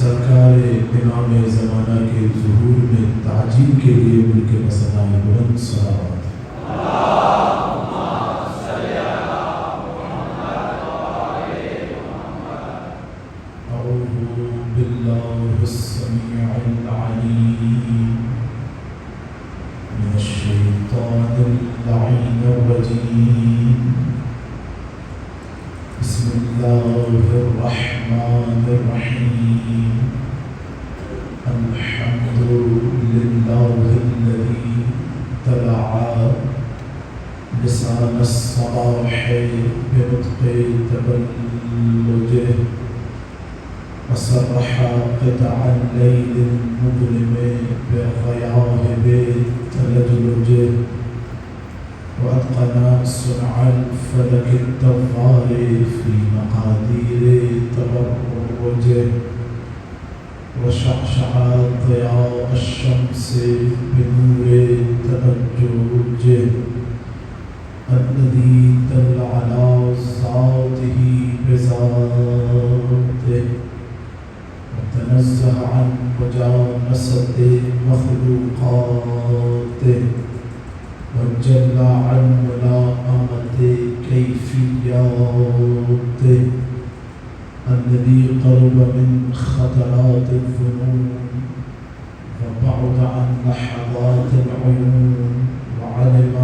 سرکار امام زمانہ کے ظہور میں تعجیل کے لیے ملک مسئلہ بلند صلوات بسم الله الرحمن الرحيم الحمد لله الذي تلعى لسان الصباح بنطق تبلجه وسرح قطع الليل المظلم بغياهب تلجلجه وأتقن صنع الفلك الدوار في مقادير تبرجه وشعشع ضياء الشمس بنور تبججه الذي دل على ذاته بذاته وتنزه عن مجانسة مخلوقاته وجل عن ملاءمة كيفياته الذي قرب من خطرات الظنون وبعد عن لحظات العيون وعلم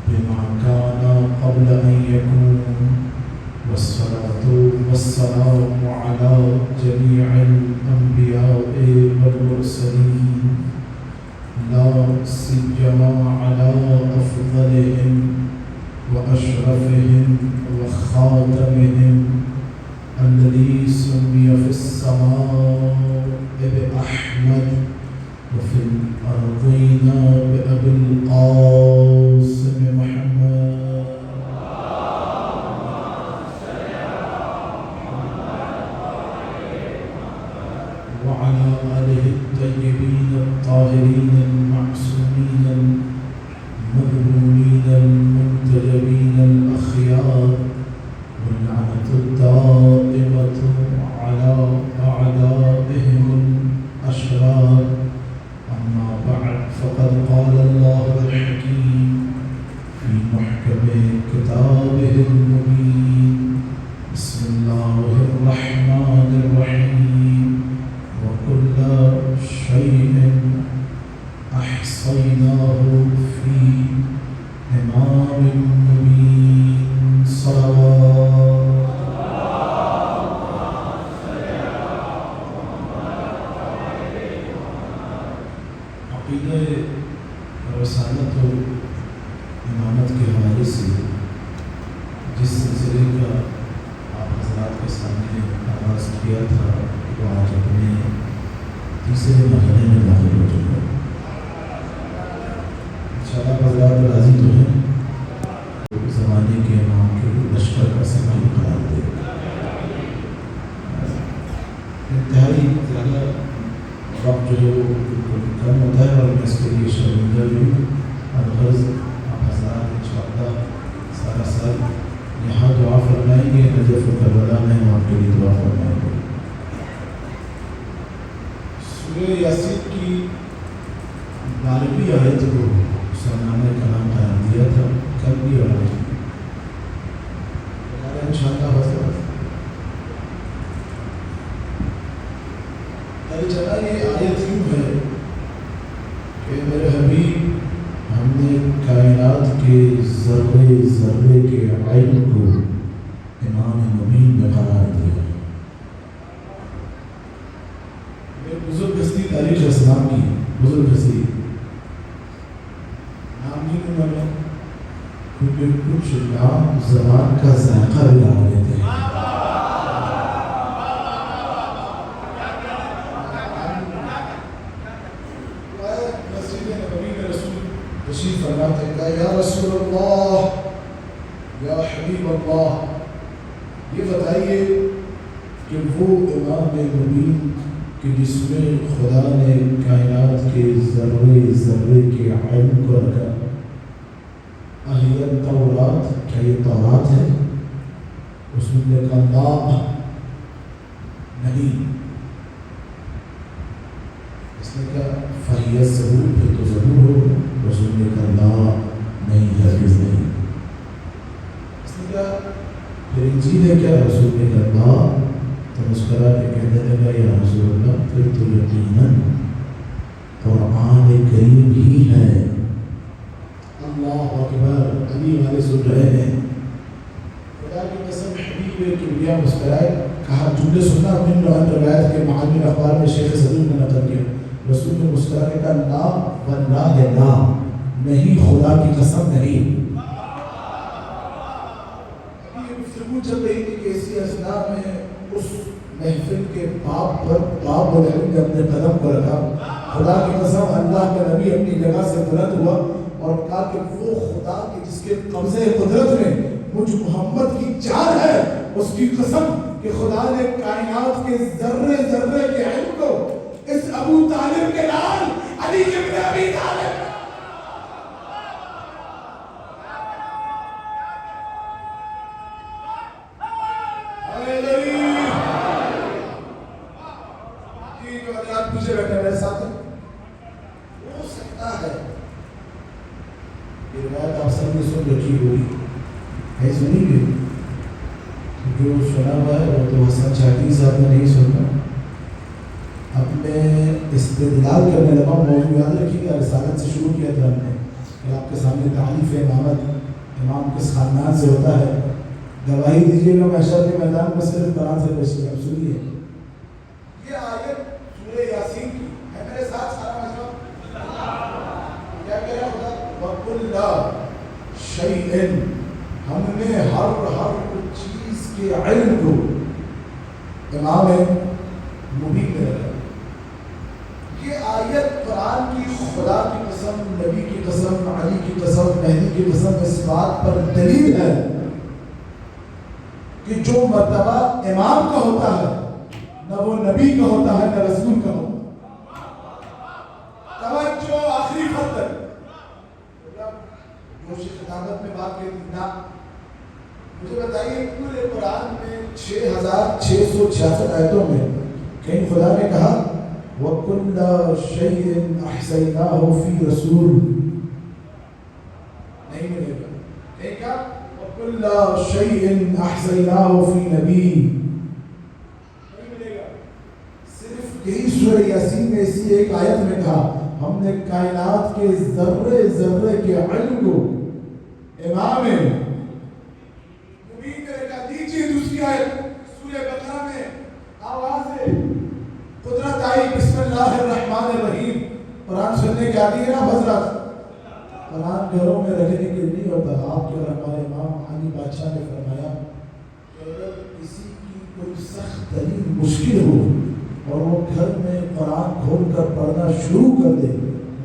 بما كان قبل أن يكون والصلاة والسلام على جميع الأنبياء والمرسلين لا سيما على أفضلهم وأشرفهم وخاتمهم الذي سمي في السماء بأحمد وفي الأرضين بأبي القاسم محمد وعلى آله الطيبين الطاهرين المعصومين المظلومين المنتجبين الأخيار واللعنة الدائمة على أعدائهم الأشرار أما بعد فقد قال الله الحكيم في محكم كتابه المبين بسم الله الرحمن الرحيم وكل شيء أحصيناه في إمام مبين صلوات عقیدہ رسالت و امامت کے حوالے سے جس سلسلے کا آپ حضرات کے سامنے آغاز کیا تھا وہ آج اپنے تیسرے مرحلے میں داخل ہو چکا ہے۔ انشاءاللہ حضرات راضی تو ہیں زمانے کے امام کے لشکر کا سپاہی قرار دے۔ انتہائی زیادہ وقت جو ہے وہ کم ہوتا ہے اور میں اس کے لیے شرمندہ بھی ہوں۔ الغرض آپ حضرات انشاءاللہ سارا سال یہاں دعا فرمائیں گے، نجف و کربلا میں ہم آپ کے لیے دعا فرمائیں گے۔ سورہ یاسین کی 12ویں آیت کو سرنامہ کلام قرار دیا تھا، کل بھی اور آج بھی انشاءاللہ حضرت چلا یہ آیت یوں ہے کہ میرے حبیب ہم نے کائنات کے ذرے ذرے کے علم کو امام مبین میں قرار دیا۔ بزرگ ہستی تاریخ اسلام کی بزرگ ہستی نام نہیں لوں میں کیونکہ کچھ نام زبان کا ذائقہ بھی لا لیتے ہیں۔ تشریف فرماتے ہیں یا رسول اللہ یا حبیب اللہ، یہ بتائیے کہ وہ امام مبین کہ جس میں خدا نے کائنات کے ذرے ذرے کے علم کو رکھا، اہلیت تورات، کیا یہ تورات ہے؟ اس میں لکھا لا نہیں، یہ ضرور پھر تو ضرور ہو. رسول نے کہا لا نہیں ہرگز نہیں. اس نے کہا پھر انجیل ہے کیا؟ رسول نے کہا لا. تو مسکرا کے کہنے لگا یا رسول اللہ پھر تو یقیناً قرآن کریم ہی ہے. اللہ اکبر. علی والے سن رہے ہیں. خدا کی قسم حبیب کبریا مسکرائے. کہا جملے سننا اپنی روایت کے معانی اخبار میں شیخ صدوق نے نقل کیا. رسول نے مسکرا کے کہا لا واللہ لا نہیں خدا کی قسم نہیں. ابھی گفتگو چل رہی تھی کہ اسی اثناء میں اس محفل کے باب پر باب العلم نے اپنے قدم کو رکھا. خدا کی قسم اللہ کا نبی اپنی جگہ سے بلند ہوا اور کہا کہ وہ خدا کے جس کے قبضے قدرت میں مجھ محمد کی جان ہے اس کی قسم کہ خدا نے کائنات کے ذرے ذرے کے علم کو اس ابو طالب کے لال علی ابن ابی طالب پیچھے بیٹھے میرے ساتھ ہو سکتا ہے یہ روایت آپ سب نے سن رکھی ہوگی ہے. سنی گے جو سنا ہوا ہے وہ تو حسن شاکری صاحب نے نہیں سنا. اب میں استدلال کرنے لگا. موضوع یاد رکھیے گا رسالت سے شروع کیا تھا ہم نے کہ آپ کے سامنے تعریف امامت امام کس خاندان سے ہوتا ہے. گواہی دیجیے گا محشر کے میدان میں صرف قرآن سے پیش کیا. سنیے یہ آیت سورہ یاسین کی ہے. میرے ساتھ سارا مجمع کیا کہہ رہا خدا وَكُلَّ شَيْءٍ ہم نے ہر چیز کے علم کو امام مبین میں رکھا. یہ آیت قرآن کی خدا کی قسم نبی کی قسم علی کی قسم مہدی کی قسم اس بات پر دلیل ہے کہ جو مرتبہ امام کا ہوتا ہے نہ وہ نبی کا ہوتا ہے نہ رسول کا ہوتا ہے. توجہ آخری خط تک جوش خطابت میں بات کی نہ مجھے بتائیے پورے قرآن میں 6666 آیتوں میں کہیں خدا نے کہا وَكُلَّ شَيْءٍ أَحْصَيْنَاهُ فِي رَسُولٍ نہیں ملے گا. کہیں کہا وَكُلَّ شَيْءٍ أَحْصَيْنَاهُ فِي نَبِيٍّ نہیں ملے گا. صرف یہی سورہ یاسین میں اسی ایک آیت میں کہا ہم نے کائنات کے ذرے ذرے کے علم کو امام مبین میں رکھا. دیجیے دوسری آیت سورہ بقرہ میں آواز قدرت آئی بسم اللہ الرحمن الرحیم. قرآن سننے کے آتی ہے نا حضرات. قرآن گھروں میں رکھنے کے لیے ہوتا. آپ کے اور ہمارے امام علی بادشاہ نے فرمایا کہ اگر کسی کی کوئی سخت ترین مشکل ہو اور وہ گھر میں قرآن کھول کر پڑھنا شروع کر دے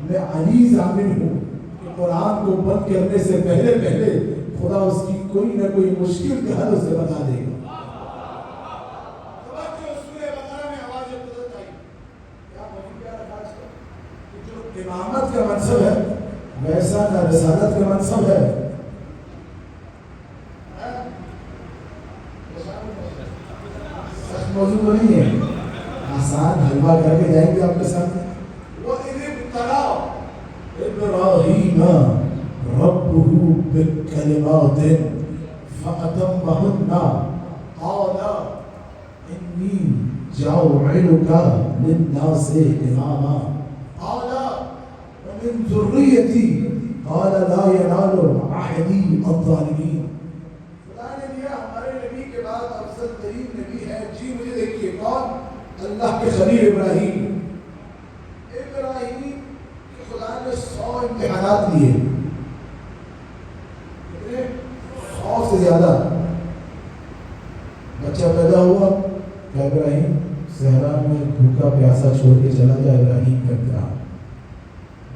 میں علی ضامن ہوں کہ قرآن کو بند کرنے سے پہلے خدا اس کی کوئی نہ کوئی مشکل کا حل اسے بتا دے گا. امامت کا منصب ہے ویسا نہ رسالت کا منصب ہے. سخت موضوع تو نہیں ہے. آسان حلوہ کر کے جائیں گے آپ کے ساتھ. وَإِذِ ابْتَلَىٰ إِبْرَاهِيمَ رَبُّهُ بِكَلِمَاتٍ فَأَتَمَّهُنَّ قَالَ إِنِّي جَاعِلُكَ لِلنَّاسِ إِمَامًا قَالَ وَمِن ذُرِّيَّتِي قَالَ لَا يَنَالُ عَهْدِي الظَّالِمِينَ. خدا نے دیا ہمارے نبی کے بعد افضل ترین نبی ہے. جی مجھے دیکھیے کون؟ اللہ کے خلیل ابراہیم کہ خدا نے 100 امتحانات دیے. 100 سے زیادہ. بچہ پیدا ہوا کہ ابراہیم صحرا میں بھوکا پیاسا چھوڑ کے چلا جائے. ابراہیم کا امتحان.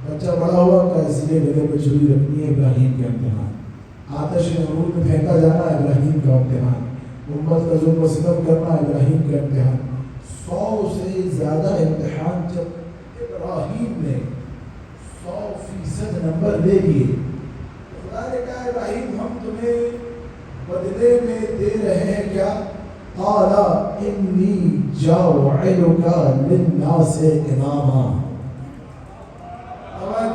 بچہ بڑا ہوا کہ اس لیے گلے پہ چھری رکھنی ہے. ابراہیم کا امتحان. آتش نمرود میں پھینکا جانا. ابراہیم کا امتحان. امت کا ظلم و ستم کرنا. ابراہیم کا امتحان. 100 سے زیادہ امتحان جب ابراہیم نے 100% نمبر لے لیے. خدا نے کہا ابراہیم ہم تمہیں بدلے میں دے رہے ہیں کیا؟ قال انی جاعلک للناس اماما.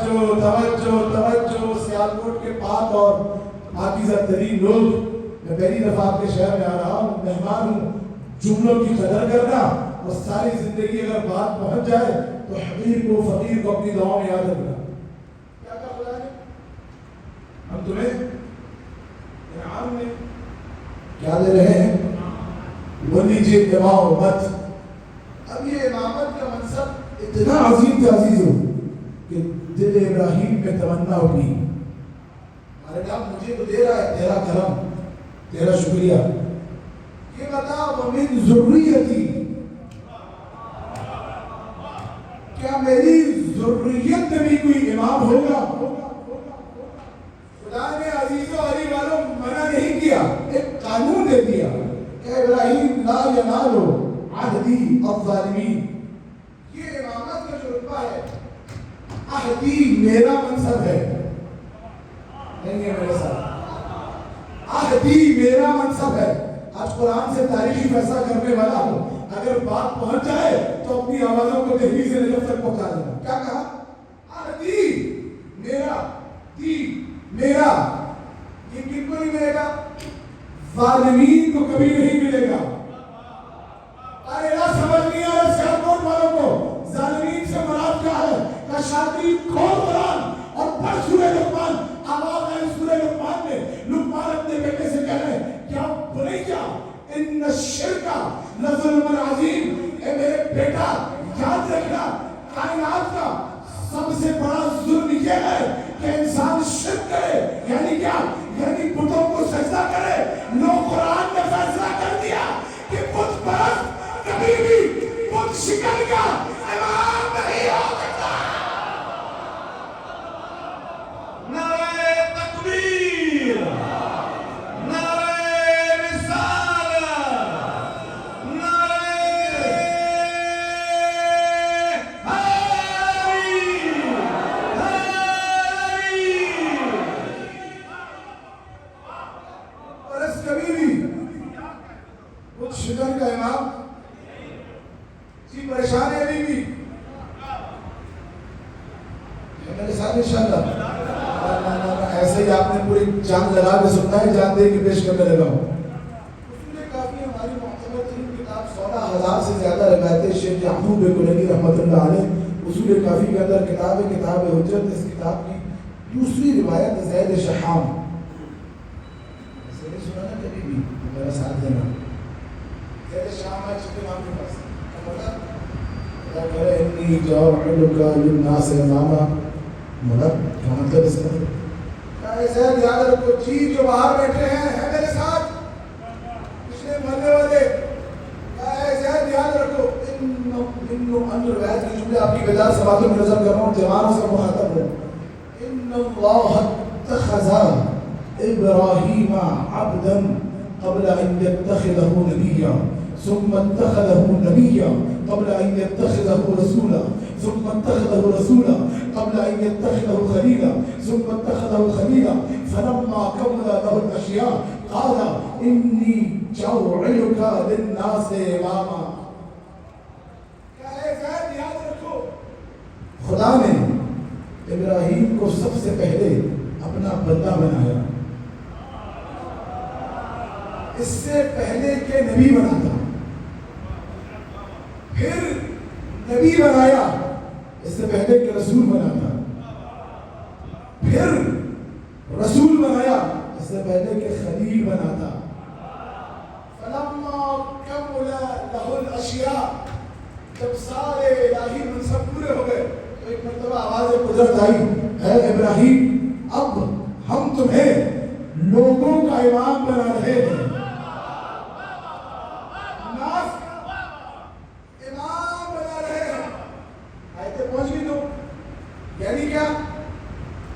توجہ توجہ توجہ سیالکوٹ کے پاک اور پاکیزہ ترین لوگ، میں پہلی دفعہ آپ کے شہر میں آ رہا ہوں، مہمان ہوں، جملوں کی قدر کرنا اور ساری زندگی اگر بات پہنچ جائے تو حقیر کو فقیر کو اپنی دعاؤں میں یاد رکھنا۔ کیا کہا خدا نے؟ ہم تمہیں انعام میں کیا دے رہے ہیں؟ وہ لیجیے امام امت۔ اب یہ امامت کا منصب اتنا عظیم تھا عزیزوں کہ دل ابراہیم میں تمنا ہوگی، ارے اب مجھے تو دے رہا ہے تیرا کرم، تیرا شکریہ۔ یہ بتا ومن ذریتی، کیا میری ذریت میں بھی کوئی امام ہوگا؟ خدا نے عزیزوں علی والوں منع نہیں کیا، ایک قانون دے دیا کہ ابراہیم لا ینالو عہدی الظالمین۔ یہ امامت کا جو رتبہ ہے، عہدی میرا منصب ہے، نہیں ہے میرے ساتھ، عہدی میرا منصب ہے۔ آج قرآن سے تاریخی فیصلہ کرنے والا ہوں، اگر بات پہنچ جائے تو اپنی آوازوں کو دہلیز سے نجف تک پہنچا دینا۔ کیا کہا؟ عہدی میرا، دی میرا۔ یہ کن کو نہیں ملے گا؟ ظالمین کو کبھی نہیں ملے گا۔ ارے نہ سمجھ نہیں آ رہا سیالکوٹ والوں کو ظالمین سے مراد کیا ہے؟ کہ شاطری کھول قرآن اور پڑھ سورہ لقمان۔ آواز آئی سورہ لقمان میں، لقمان اپنے بیٹے سے کہہ رہے ہیں کیا بنی کیا ان الشرک لظلم عظیم، اے میرے بیٹا یاد رکھنا کائنات کا سب سے بڑا ظلم یہ ہے کہ انسان شرک کرے۔ یعنی کیا؟ یعنی بتوں کو سجدہ کرے۔ لو قرآن نے فیصلہ کر دیا کہ بت پرست کبھی بھی بت شکن کا امام نہیں ہو سکتا۔ نعرہ تکبیر، نعرہ رسالت، نعرہ حیدری، حیدری۔ پرست کبھی بھی بت شکن کا امام جی پریشان ہے ابھی بھی میرے ساتھ انشاءاللہ۔ ایسے ہی آپ نے پوری جان لگا کے سننا ہے، جان دے کے پیش کرنے لگا ہوں۔ اصول کافی ہماری معتبر ترین کتاب، 16,000 سے زیادہ روایتیں شیخ یعقوب کلینی رحمۃ اللہ علیہ اصول کافی کے اندر کتاب ہے، کتاب حجت۔ اس کتاب کی دوسری روایت زید شحام، اسے سنا نا کبھی بھی میرا ساتھ دینا۔ زید شحام ہے چکے نام کے پاس انی جاعلک للناس اماما، مطلب کیا مطلب اس کا؟ اے زید یاد رکھو، جی جو باہر بیٹھے ہیں میرے ساتھ پچھلے مرنے والے، اے زید یاد رکھو ان روایت کی جملے آپ کی بیدار سماعتوں میں نظر کر رہا ہوں، جوانوں سے مخاطب ہوں۔ ان اللہ اتخذ ابراہیم عبدا قبل ان يتخذه نبیا ثم اتخذه نبیا قبل ان يتخذه رسولا ثم اتخذه رسولا قبل ان يتخذه خليلا ثم اتخذه خليلا فلما كمل له الاشياء قال اني جاعلك للناس اماما۔ خدا نے ابراہیم کو سب سے پہلے اپنا بندہ بنایا، اس سے پہلے کہ نبی بنا تھا، پھر نبی بنایا اس سے پہلے کہ رسول بنا تھا، پھر رسول بنایا اس سے پہلے کہ خلیل بنا تھا۔ فلما کمل له الاشیاء، جب سارے الہی منصب پورے ہو گئے تو ایک مرتبہ آواز قدرت آئی، اے ابراہیم اب ہم تمہیں لوگوں کا امام بنا رہے ہیں، یعنی کیا؟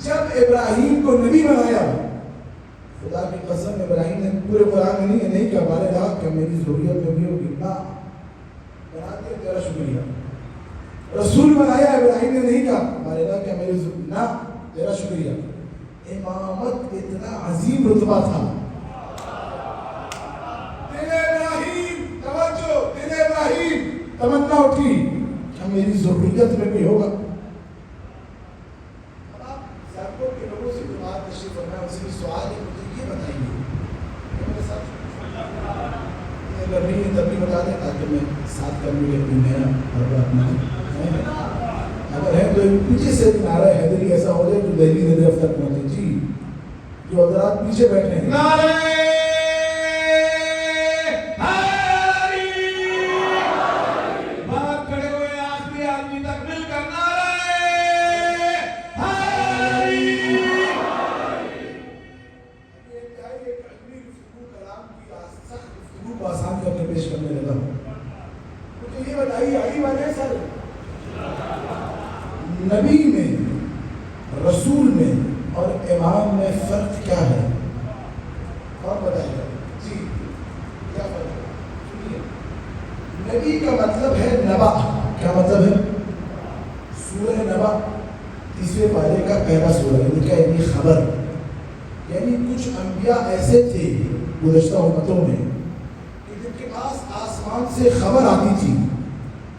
جب ابراہیم کو نبی بنایا، خدا کی قسم ابراہیم نے پورے قرآن میں نہیں کہا بارے گا کہ میری ضروریت میں بھی ہوگی، نہ بنا دیا تیرا شکریہ۔ رسول بنایا ابراہیم نے نہیں کہا بارے گا کہ میری ضروریت، نہ تیرا شکریہ۔ امامت اتنا عظیم رتبہ تھا۔ دل ابراہیم، توجہ، دل ابراہیم تمنا اٹھی کہ میری ضروریت میں بھی ہوگا۔ ساتھ کرنے کے میرا اپنا اگر ہے تو پیچھے سے نعرہ حیدری ایسا ہو جائے جو دہلی ندرف تک پہنچے. جی جو حضرات پیچھے بیٹھے ہیں نعرہ آسان کر کے پیش کرنے لگا. مجھے یہ بتائیے علی والے سر نبی میں رسول میں اور امام میں فرق کیا ہے؟ کون بتائے گا؟ جی کیا فرق ہے؟ سنیے. نبی کا مطلب ہے نبا. کیا مطلب ہے؟ سورہ نبا 30ویں پارے کا پہلا سورہ یعنی کیا؟ یعنی خبر. یعنی کچھ انبیاء ایسے تھے گزشتہ امتوں میں آسمان سے خبر آتی تھی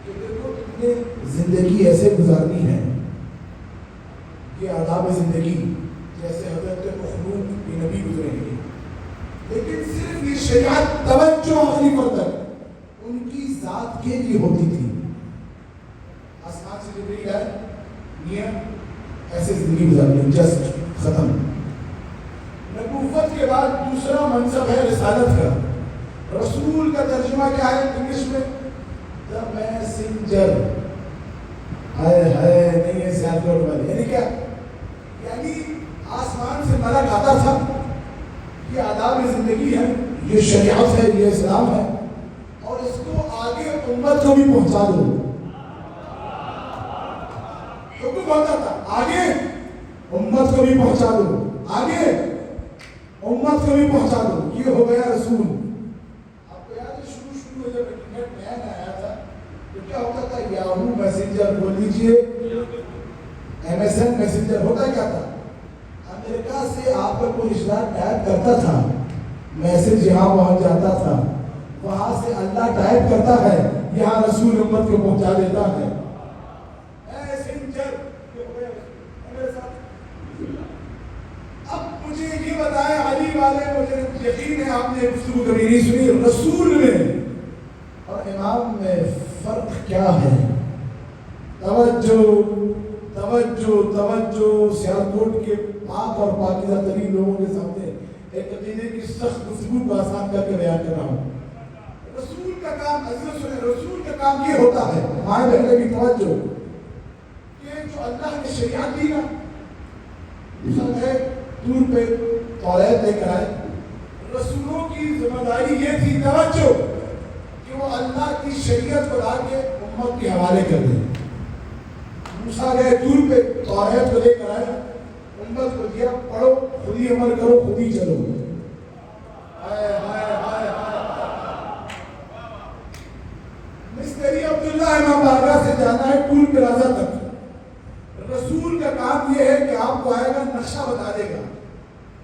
کہ دیکھو تم نے زندگی ایسے گزارنی ہے. یہ آداب زندگی جیسے حضرت مخلوق کی نبی گزرے ہیں. لیکن صرف یہ شریعت توجہ آخری پر تک ان کی ذات کے لیے ہوتی تھی. آسمان سے جبریل ہے نیت ایسے زندگی گزارنی جسٹ ختم. نبوت کے بعد دوسرا منصب ہے رسالت کا. رسول کا ترجمہ کیا ہے انگلش میں؟ The messenger. نہیں ہے سیاست والے. یعنی کیا؟ یعنی آسمان سے ملک آتا تھا. یہ آداب زندگی ہے, یہ شریعت ہے, یہ اسلام ہے, اور اس کو آگے امت کو بھی پہنچا دو. حکم ہوتا تھا آگے امت کو بھی پہنچا دو, آگے امت کو بھی پہنچا دو. یہ ہو گیا رسول. جب انٹرنیٹ نیا آیا تھا تو کیا ہوتا تھا؟ یاہو میسنجر بول لیجیے, MSN میسنجر. ہوتا کیا تھا؟ امریکہ سے آپ کا کوئی رشتہ دار ٹائپ کرتا تھا, میسج یہاں پہنچ جاتا تھا, وہاں سے اللہ ٹائپ کرتا ہے, یہاں رسول امت کو پہنچا دیتا ہے. میسنجر. اب مجھے یہ بتائیں علی والے, مجھے یقین ہے آپ نے گفتگو کبھی نہیں سنی, رسول میں اور امام میں فرق کیا ہے؟ توجہ توجہ توجہ. سیالکوٹ کے پاک اور پاکیزہ ترین لوگوں کے سامنے ایک عقیدے کی سخت گفتگو کو آسان کر کے بیان کر رہا ہوں. رسول کا کام, عزیز سنیں, رسول کا کام یہ ہوتا ہے, مائیں بہنیں بھی توجہ, کہ جو اللہ نے شریعت دی نا, سب ہے دور پہ توریت لے کر آئے. رسولوں کی ذمہ داری یہ تھی توجہ کہ وہ اللہ کی شریعت کو لا کے امت کے حوالے کر دیں. موسیٰ گئے دور پہ توریت کو لے کر آئے, امت کو دیا, پڑھو, خود ہی عمل کرو, خود ہی چلو. مستری عبداللہ امام بارگاہ سے جانا ہے ٹول پلازا تک. رسول کا کام یہ ہے کہ آپ کو آئے گا, نقشہ بتا دے گا,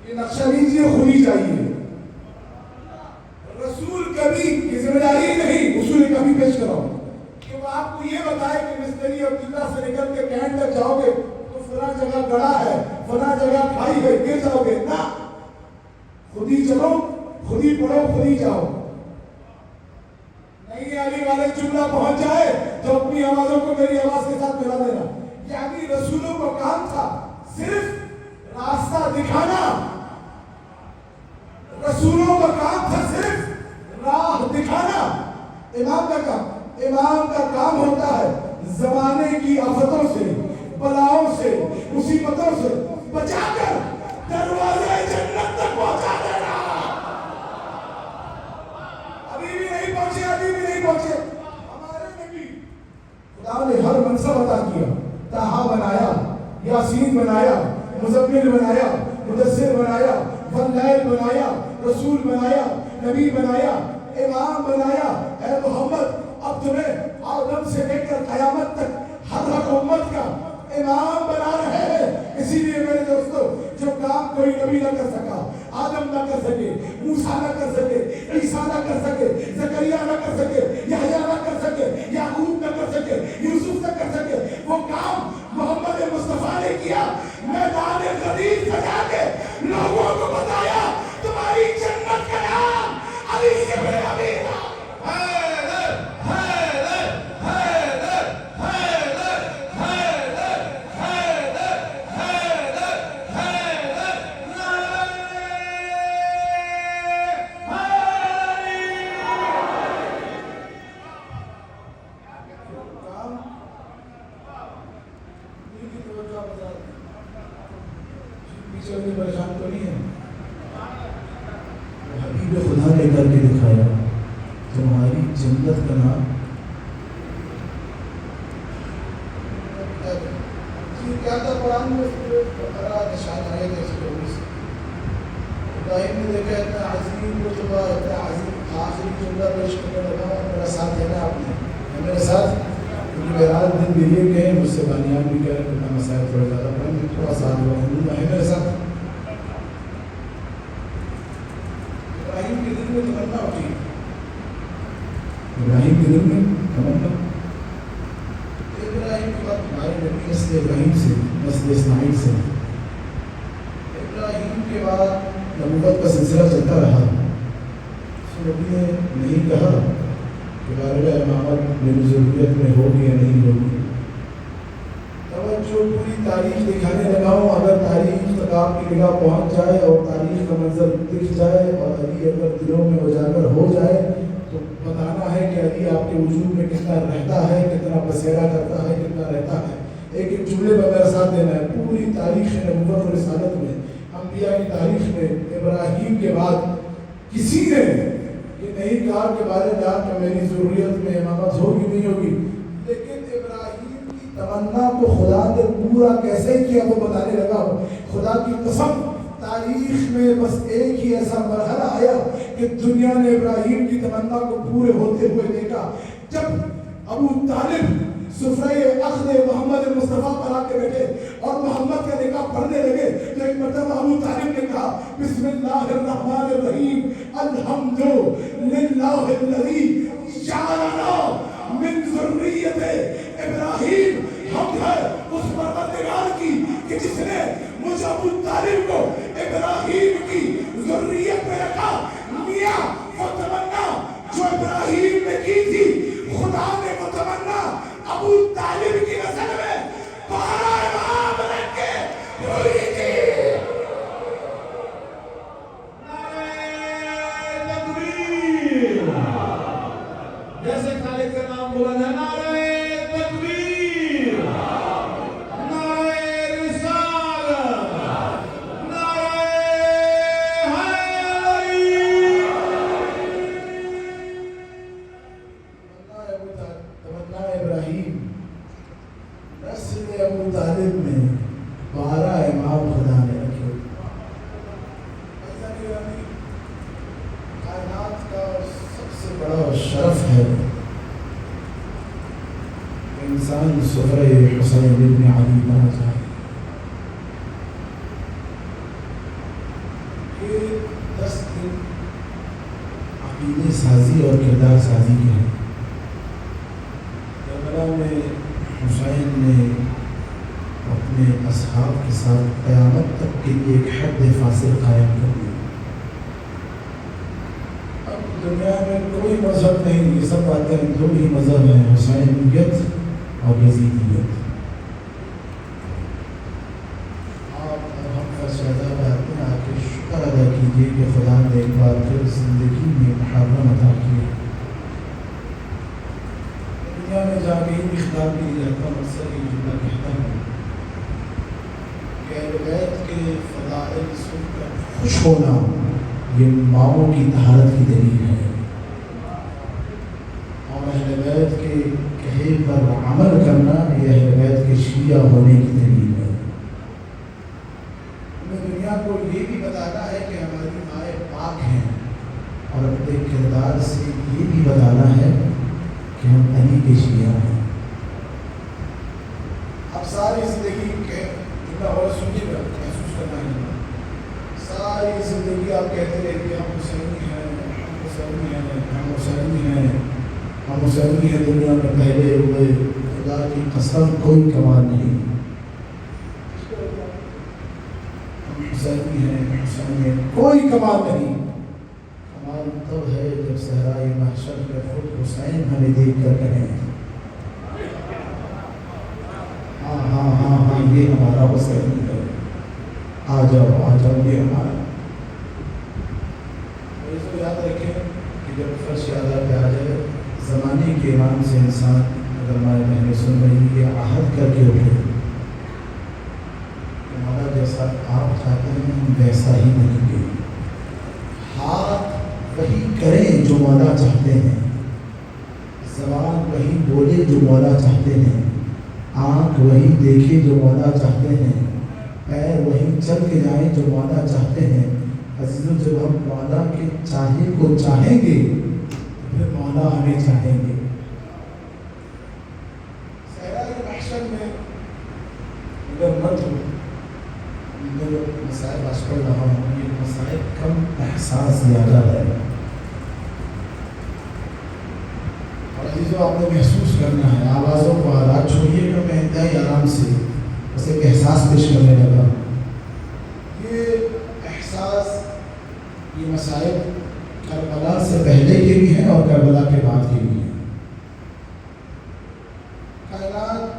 یہ نقشہ لیجیے, خود ہی جائیے. رسول کبھی یہ ذمہ داری نہیں, اصول کبھی پیش کراؤ کہ وہ آپ کو یہ بتائے کہ مستری عبداللہ سے نکل کے کینٹ تک جاؤ گے تو فلاں جگہ گڑھا ہے, فلاں جگہ کھائی ہے, گر جاؤ گے. نہ, خود ہی چلو, خود ہی پڑھو, خود ہی جاؤ. نہیں علی والے جملہ پہنچ جائے تو اپنی آوازوں کو میری آواز کے ساتھ ملا دینا. یعنی رسولوں کا کام تھا صرف راستہ دکھانا. رسولوں کا کام تھا صرف راہ دکھانا. امام کا کام ہوتا ہے زمانے کی آفتوں سے, بلاؤں سے, مصیبتوں سے بچا کر دروازے جنت تک پہنچا دینا. ابھی بھی نہیں پہنچے, ابھی بھی نہیں پہنچے. ہمارے نبی خدا نے ہر منصب عطا کیا. طٰہٰ بنایا, یاسین بنایا, مزمل بنایا, مدثر بنایا, واللیل بنایا, رسول بنایا, نبی بنایا, امام بنایا. اے محمد, اب تمہیں آدم سے لے کر قیامت تک ہر امت کا امام بنا رہے ہیں. اسی لیے میرے دوستو, جو کام کوئی نبی نہ کر سکا, آدم نہ کر سکے, موسیٰ نہ کر سکے, عیسیٰ نہ کر سکے, زکریا نہ کر سکے, یحییٰ نہ کر سکے, یعقوب نہ کر سکے, یوسف نہ کر سکے, وہ کام محمد مصطفیٰ نے کیا. میدان غدیر سجا کے لوگوں کو بتایا تمہاری جنت کا نام علی ابن ابی طالب. پریشان تو نہیں ہے. حبیب خدا نے کر کے دکھایا تمہاری جنت کا نام کیا تھا قرآن میں نشان آئے گا. ابراہیم نے دیکھا اتنا عظیم رتبہ اتنا عظیم آخری جملہ پیش کرنے لگا میرا ساتھ دینا آپ نے میرے ساتھ کیونکہ بہرحال دن بھی یہ کہیں مجھ سے بانیان بھی کہہ رہے ہیں مسائل تھوڑا زیادہ پڑھیں تھوڑا ساتھ ہوا ہے میرے ساتھ. ابراہیم کے دل میں تمنا ہوتی ہے. ابراہیم کے دل میں تمنا ابراہیم کے بعد ہمارے نبی نسل ابراہیم سے نسل اسماعیل سے ابراہیم کے بعد نبوت کا سلسلہ چلتا رہا. نبی نے نہیں کہا کہ بارگاہ امامت میری ضروریت میں ہوگی یا نہیں ہوگی. توجہ پوری تاریخ دکھانے لگا ہوں. اگر تاریخ تک آپ کی نگاہ پہنچ جائے اور تاریخ کا منظر دکھ جائے اور علی اگر دلوں میں اجاگر ہو جائے تو بتانا ہے کہ علی آپ کے وجود میں کتنا رہتا ہے کتنا بسیرا کرتا ہے کتنا رہتا ہے. ایک ایک جملے پر میرا ساتھ دینا ہے. پوری تاریخ نبوت اور رسالت میں انبیاء کی تاریخ میں ابراہیم کے بعد کسی نے یہ نہیں کہا کہ بارے جان کہ میری ضروریت میں امامت ہوگی نہیں ہوگی. لیکن ابراہیم کی تمنا کو خدا نے پورا کیسے کیا وہ بتانے لگا. خدا کی قسم تاریخ میں بس ایک ہی ایسا مرحلہ آیا کہ دنیا نے ابراہیم کی تمنا کو پورے ہوتے ہوئے دیکھا. جب ابو طالب سفرہ عقد محمد مصطفیٰ پر آ کے بیٹھے اور محمد کا نکاح پڑھنے لگے تو ایک مرتبہ ابو طالب نے کہا بسم اللہ الرحمن الرحیم الحمد للہ الذی جعلنا من ذریت ابراہیم. حمد ہے اس پروردگار کی کہ جس نے مجھے ابو طالب کو ابراہیم کی ذریت میں رکھا. میاں وہ تمنا جو ابراہیم نے کی تھی خدا نے وہ تمنا ابو طالب کی نسل میں 12 امام رکھ کے پوری کی. نعرہ تکبیر جیسے خالق کا نام بولا نا. نعرہ تکبیر نعرہ رسالت نعرہ حیدری. تمنا ابراہیم نسل ابو طالب میں 12 امام خدا نے رکھے. کائنات کا سب سے بڑا شرف ہے کہ انسان سفرہ حسین ابن علی بنا جائے. یہ 10 دن عقیدے سازی اور کردار سازی کے ہیں. کربلا میں حسین نے اپنے اصحاب کے ساتھ قیامت تک کے لیے ایک حد فاصل قائم کر دیا. اب دنیا میں کوئی مذہب نہیں. یہ سب باتیں دو ہی مذہب ہیں حسینیت اور یزیدیت. آپ ہم کا شہزادہ آتے ہیں آ کے شکر ادا کیجیے کہ خدا نے ایک بار پھر زندگی میں محرم عطا کیا. دنیا میں جا کے ہی خطاب کی جاتا مقصد یہ جملہ کہتا ہوں کہ اہل بیت کے فضائل سن کر خوش ہونا یہ ماؤں کی طہارت کی دلیل ہے اور اہل بیت کے کہے پر عمل کرنا یہ اہل بیت کے شیعہ ہونے کی دلیل ہے. ہمیں دنیا کو یہ بھی بتانا ہے کہ ہماری مائیں پاک ہیں اور اپنے کردار سے یہ بھی بتانا ہے کہ ہم علی کے شیعہ ہیں. اب ساری زندگی کے جتنا اور سنیے گا محسوس کرنا ہے. ساری زندگی آپ کہتے رہے کہ ہم حسینی ہیں ہم حسینی ہیں ہم حسینی ہیں ہم حسینی ہیں. دنیا میں پہلے ہوئے خدا کی قسم کوئی کمال نہیں. ہم حسینی ہیں حسینی ہیں کوئی کمال نہیں. کمال تب ہے جب صحرائے محشر میں خود حسین ہمیں دیکھ کر کہیں ہاں ہاں ہاں ہاں یہ ہمارا حسینی ہے. آ جاؤ یہ ہمارا. اس کو یاد رکھیں کہ جب فرش یاد پہ آ جائے زمانے کے امام سے انسان محترمہ بہنیں سن رہی یہ عہد کر کے اٹھے مولا جیسا آپ چاہتے ہیں ہم ویسا ہی بنیں گے. ہاتھ وہی کریں جو مولا چاہتے ہیں, زبان وہی بولے جو مولا چاہتے ہیں, آنکھ وہی دیکھے جو مولا چاہتے ہیں, پیر وہی چل کے جائیں جو مولا چاہتے ہیں. عزیزوں جب ہم مولا کے چاہے کو چاہیں گے پھر مولا ہمیں چاہیں گے. صحرائے محشر میں اگر مت ہو جو مسائل آج پڑھ رہا ہوں یہ مسائل کم احساس زیادہ ہے. اور عزیزوں آپ نے محسوس کرنا ہے, آوازوں کو آرات چھوڑیے گا. میں انتہائی آرام سے بس ایک احساس پیش کرنے لگا. یہ احساس یہ مسائل کربلا سے پہلے کے بھی ہیں اور کربلا کے بعد کے بھی ہیں. کائنات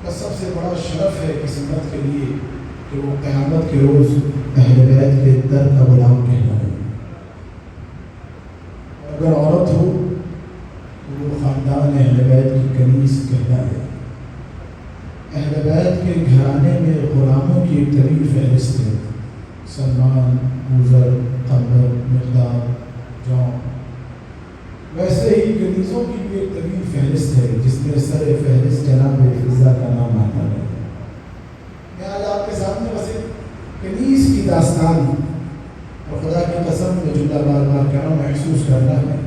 کا سب سے بڑا شرف ہے اس امت کے لیے کہ وہ قیامت کے روز اہل بیت کے در کا غلام کہلائے. اگر عورت ہو تو وہ خاندان اہل بیت کی کنیز کہلائے. اہل بیت کے گھرانے میں غلاموں کی ایک طویل فہرست ہے. سلمان, موزر, قمر, مقداد, جون. ویسے ہی کنیزوں کی بھی ایک طویل فہرست ہے جس میں سر فہرست جناب فضا کا نام آتا ہے. میں آج آپ کے سامنے بس ایک کنیز کی داستان اور خدا کی قسم میں جملہ بار بار کہنا محسوس کرنا ہے,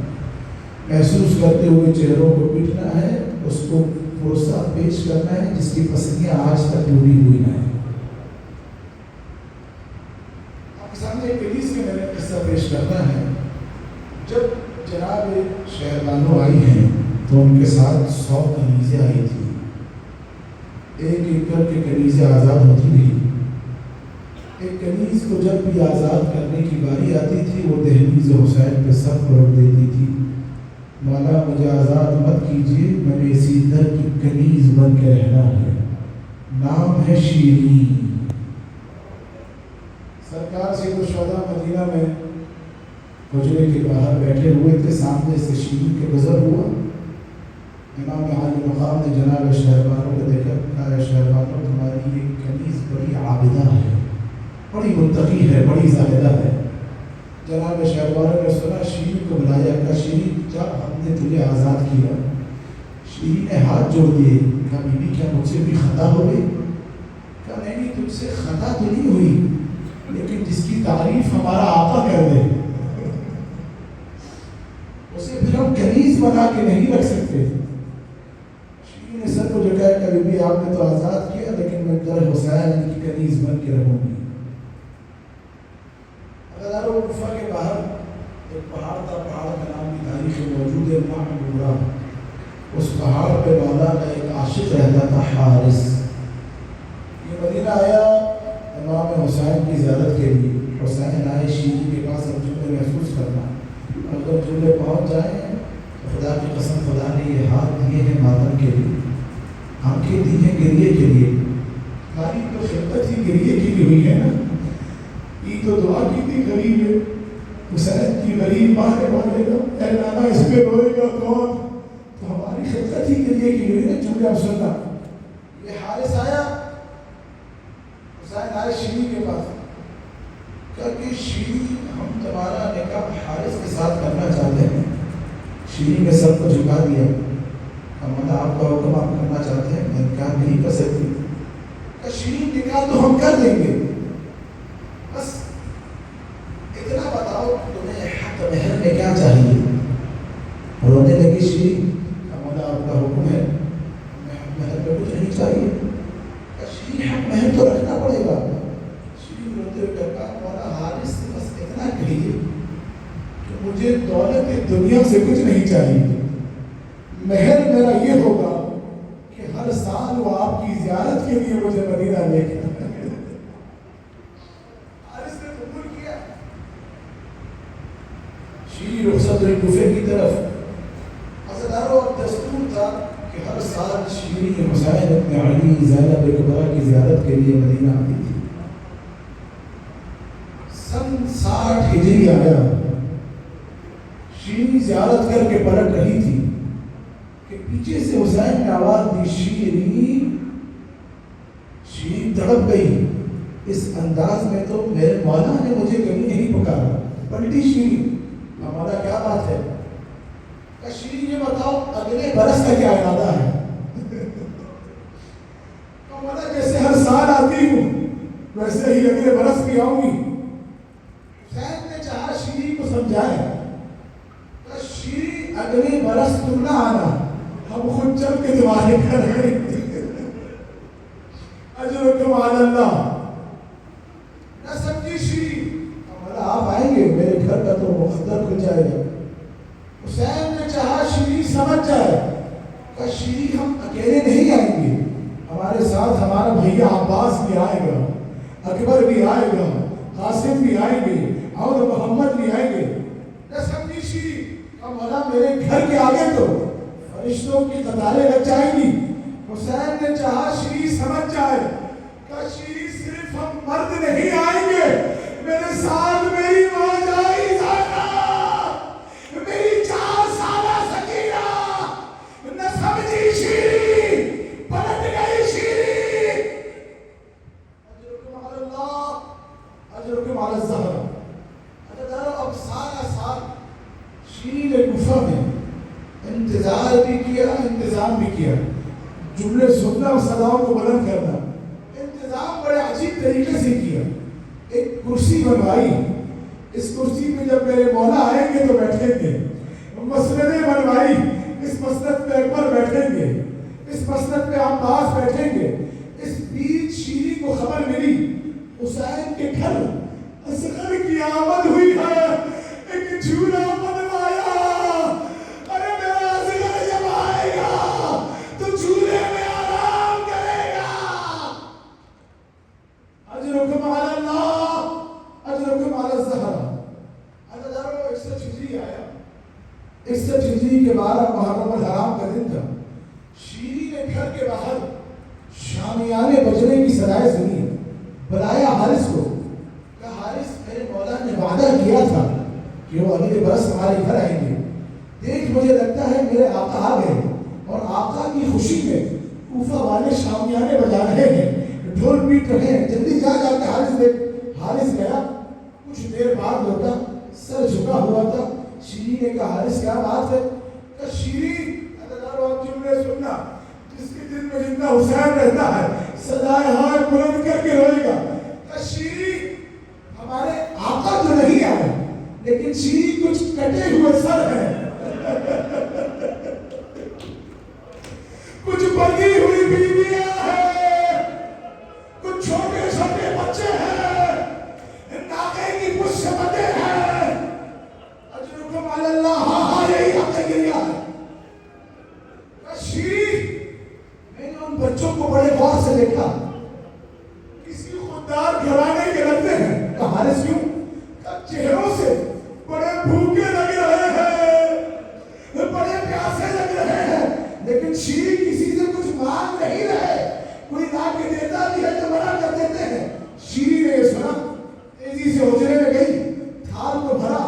محسوس کرتے ہوئے چہروں کو پیٹنا ہے, اس کو پروسہ پیش کرنا ہے جس کی پسندیاں آج تک ڈوبی ہوئی ہیں. آپ کے سامنے ایک کنیز کے میں نے قصہ پیش کرنا ہے. جب جناب شہربانو آئی ہیں تو ان کے ساتھ 100 کنیزیں آئی تھیں. ایک ایک کر کے کنیزیں آزاد ہوتی رہی. ایک کنیز کو جب بھی آزاد کرنے کی باری آتی تھی وہ دہلیز حسین پہ سر پلٹ دیتی تھی, مولا مجھے آزاد مت کیجیے, میں نے اسی در کی کنیز بن کے رہنا ہے, نام ہے شیرین. سرکار سید الشہداء مدینہ میں حجرے کے باہر بیٹھے ہوئے تھے, سامنے سے شیرین کے گزر ہوا. امام عالی مقام نے جناب شہربانو کو دیکھا, کہا شہربانو تمہاری یہ کنیز بڑی عابدہ ہے, بڑی متقی ہے, بڑی زاہدہ ہے. جناب شہربانو نے سنا, شیرین کو بلایا, کہا شیرین جب ہم نے تجھے آزاد کیا. شیرین نے ہاتھ جوڑ دیے, کہا بی بی کیا مجھ سے بھی خطا ہو گئی؟ کہا نہیں تجھ سے خطا تو نہیں ہوئی, لیکن جس کی تعریف ہمارا آقا کر دے اسے پھر ہم کنیز بنا کے نہیں رکھ سکتے. شیرین نے سر کو جھکایا, کہ بی بی آپ نے تو آزاد کیا لیکن میں در حسین کی کنیز بن کے رہوں گی. اگر کوفہ کے باہر ایک پہاڑ تھا, پہاڑ کا نام بھی تاریخ میں موجود ہے, معمورہ. اس پہاڑ پہ مولا کا ایک عاشق رہتا تھا, حارث. یہ مدینہ آیا امام حسین کی زیارت کے لیے. حسین آئے شیرین کے پاس, اب جملے محسوس کرنا, اگر جملے پہنچ جائیں تو خدا کی قسم خدا نے یہ ہاتھ دیے ہیں ماتم کے لیے, آنکھیں دی ہیں گریے کے لیے. ہماری تو خدمت ہی گریے کی ہوئی ہے نا. یہ تو دعا کی تھی غریب ہے, حسین کی غریب ماں نے مانے گا, اے نانا اس پہ روئے گا کون؟ تو ہماری خدمت ہی گریے کی ہوئی ہے. چونکہ اب سننا, یہ حارث آیا, حسین آئے شیرین کے پاس, کہ شیرین ہم تمہارا نکاح حارث کے ساتھ کرنا چاہتے ہیں. شیرین نے سب کو جھکا دیا, مولا آپ کا حکم آپ کرنا چاہتے ہیں, میں نکاح نہیں کر سکتی. کہ شیرین نکاح تو ہم کر دیں گے, بس اتنا بتاؤ تمہیں حق مہر میں کیا چاہیے. رونے لگی شیرین, مولا آپ کا حکم ہے, مہر میں کچھ نہیں چاہیے. شیرین حق مہر تو رکھنا پڑے گا. شیرین روتے ہوئے کہا, مولا حارث سے بس اتنا کہیے کہ مجھے دولت دنیا سے کچھ نہیں چاہیے, مہر میرا یہ ہوگا کہ ہر سال وہ آپ کی زیارت کے لیے مجھے مدینہ لے کے. حارث نے قبول کیا. شیرین رخصت ہوئی کوفے کی طرف. عزاداروں اب دستور تھا کہ ہر سال شیرین حسین اپنے علی زینب کبریٰ کی زیارت کے لیے مدینہ آتی تھی. سن 60 ہجری آیا, شیرین زیارت کر کے پلٹ رہی تھی کہ پیچھے سے حسین نے آواز دی شیرین. شیرین تڑپ گئی. اس انداز میں تو میرے مولا نے مجھے کبھی نہیں پکارا. پلٹی شیرین. ہمارا کیا بات ہے؟ شیرین یہ بتاؤ اگلے برس کا کیا ارادہ ہے؟ ہمارا جیسے ہر سال آتی ہوں ویسے ہی اگلے برس بھی آؤں گی. حسین نے چاہا شیرین کو سمجھائے. شیرین اگلے برس تم نہ آنا, ہم خود چل کے تمہارے گھر آئیں گے. اجرکم علی اللہ. نہ سمجھی شیرین, ہمارا آپ آئیں گے میرے گھر کا تو مقدر کھل جائے گا. حسین نے چاہا شیرین سمجھ جائے کہ شیرین ہم اکیلے نہیں آئیں گے, ہمارے ساتھ ہمارا بھیا عباس بھی آئے گا, اکبر بھی آئے گا, قاسم بھی آئیں گے اور محمد بھی آئیں گے. نہ سمجھی شیرین, مولا میرے گھر کے آگے تو فرشتوں کی قطاریں لگ جائیں گی. حسین نے چاہا شیرین سمجھ جائے کہ شیرین صرف ہم مرد نہیں آئیں گے, میرے ساتھ میری ماں جائے زہرا, میری 4 سالہ سکینہ. نہ سمجھی شیرین, پلٹ گئی شیرین. اجرکم علی اللہ, اجرکم علی الزہرا. اب سال شیرین نے کوفہ میں انتظار بھی کیا, انتظام بھی کیا. جملے سننا اور صداؤں کو بلند کرنا, انتظام بڑے عجیب طریقے سے کیا. ایک کرسی بنوائی, اس کرسی پہ جب میرے مولا آئیں گے تو بیٹھیں گے. مسندیں بنوائی, اس مسند پہ اکبر بیٹھیں گے, اس مسند پہ عباس بیٹھیں گے. اس بیچ شیرین کو خبر ملی حسین کے گھر اصغر کی آمد ہوئی ہے. ایک جھولا بنوایا, ارے میرا اصغر جب آئے گا تو جھولے میں آرام کرے گا. اجرکم علی اللہ, اجرکم علی الزہرا. اجرکم 61 ہجری آیا. 61 ہجری کے 12 محرم الحرام کا دن تھا. شیرین نے گھر کے باہر شامیانے بجنے کی صدائیں سنی. بلایا حارث کو, کہ حارث میرے مولا نے وعدہ کیا تھا کہ وہ اگلے برس ہمارے گھر آئیں گے. دیکھ مجھے لگتا ہے میرے آقا آ گئے, اور آقا کی خوشی میں کوفہ والے شامیانے بجا رہے ہیں, ڈھول پیٹ رہے ہیں. جلدی جا جا کے حارث دیکھ. حارث گیا, کچھ دیر بعد لوٹا, سر جھکا ہوا تھا. شیرین نے کہا حارث کیا بات ہے؟ کہ شیرین آپ جملے سننا, جس کے دل میں جتنا حسین رہتا ہے سدائے ہائے بلند کر کے روئے گا. کہ شیرین ہمارے آقا تو نہیں آئے, لیکن شیرین کچھ کٹے ہوئے سر ہیں, کچھ بندی ہوئی بیویاں ہیں, کچھ چھوٹے چھوٹے بچے ہیں, ناقے کی پشت بندے ہیں. اجرکم علی اللہ. ہاں ہاں یہی حق گریا ہے. شیرین میں نے ان بچوں کو بڑے غور سے دیکھا, کسی خوددار گھرانے کے لگتے ہیں. کہ حارث کیوں؟ کہ چہروں سے بڑے بھوکے لگ رہے ہیں, بڑے پیاسے لگ رہے ہیں, لیکن شیرین کسی سے کچھ مانگ نہیں رہے. کوئی لا کے دیتا بھی ہے تو منع کر دیتے ہیں. شیرین نے یہ سنا, تیزی سے حجرے میں گئی, تھال کو بھرا,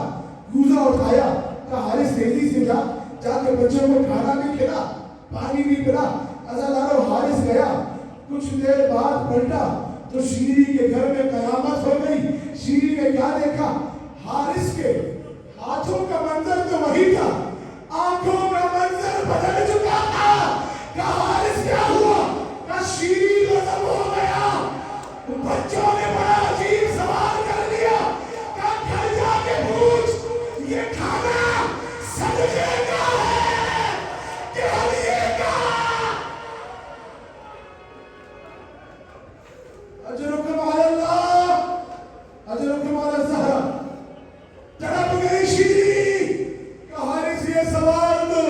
گوزا اٹھایا. کہ حارث تیزی سے جا کے بچوں کو کھانا بھی کھلا, پانی بھی پلا. ازادارو حارث گیا, کچھ دیر بعد پلٹا تو شیرین کے گھر میں قیامت ہو گئی. شیرین نے کیا دیکھا؟ حارث کے ہاتھوں کا منظر تو وہی تھا, آنکھوں کا منظر بدل چکا تھا. کہ حارث کیا ہوا؟ کہ شیرین غضب ہو گیا. بچوں نے بڑا عجیب سوال کر دیا, کہ گھر جا کے پوچھ یہ کھانا صدقے کا ہے کہ ہدیے کا. اجرکم علی اللہ, اجرکم علی الزہرا. تڑپ گئی شیرین. کہ حارث یہ سوال تو